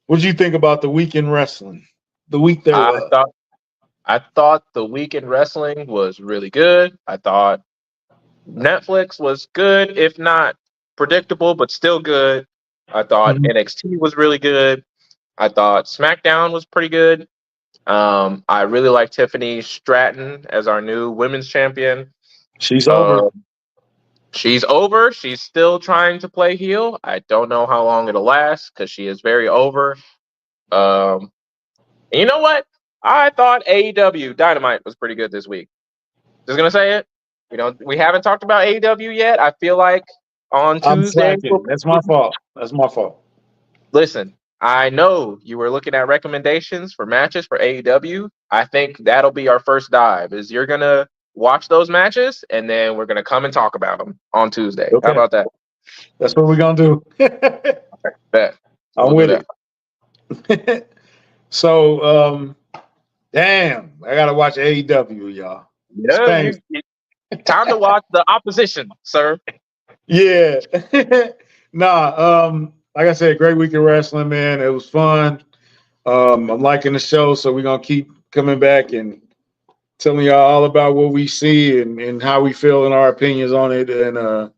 A: what do you think about the weekend wrestling? The week there was.
B: I thought the weekend wrestling was really good. I thought Netflix was good, if not predictable, but still good. I thought NXT was really good. I thought SmackDown was pretty good. I really like Tiffany Stratton as our new women's champion.
A: She's over.
B: She's over. She's still trying to play heel. I don't know how long it'll last because she is very over. You know what? I thought AEW Dynamite was pretty good this week. Just gonna say it. We haven't talked about AEW yet. I feel like on Tuesday.
A: That's my fault.
B: Listen, I know you were looking at recommendations for matches for AEW. I think that'll be our first dive. Is you're gonna watch those matches and then we're gonna come and talk about them on Tuesday. Okay. How about that?
A: That's what we're gonna do.
B: Okay, bet.
A: I'm with it. So, damn, I gotta watch AEW, y'all.
B: Yeah, time to watch the opposition, sir.
A: Yeah. Like I said, great week of wrestling, man. It was fun. I'm liking the show, so we're gonna keep coming back and telling y'all all about what we see and how we feel and our opinions on it. And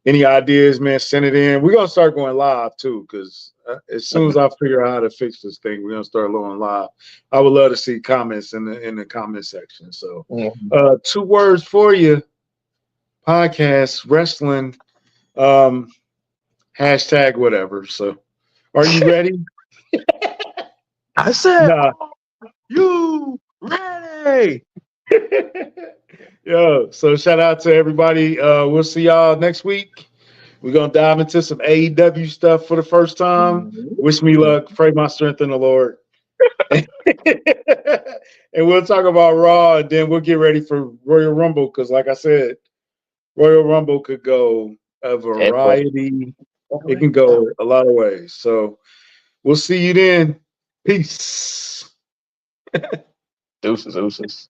A: any ideas, man, send it in. We're gonna start going live too, because as soon as I figure out how to fix this thing, we're gonna start going live. I would love to see comments in the comment section. So 2 words for you. Podcast, wrestling, hashtag whatever. So are you ready?
B: I said, you ready?
A: Yo, so shout out to everybody. We'll see y'all next week. We're gonna dive into some AEW stuff for the first time. Wish me luck. Pray my strength in the Lord. And we'll talk about Raw, and then we'll get ready for Royal Rumble. Because, like I said, Royal Rumble could go a variety. It can go a lot of ways. So we'll see you then. Peace.
B: Deuces.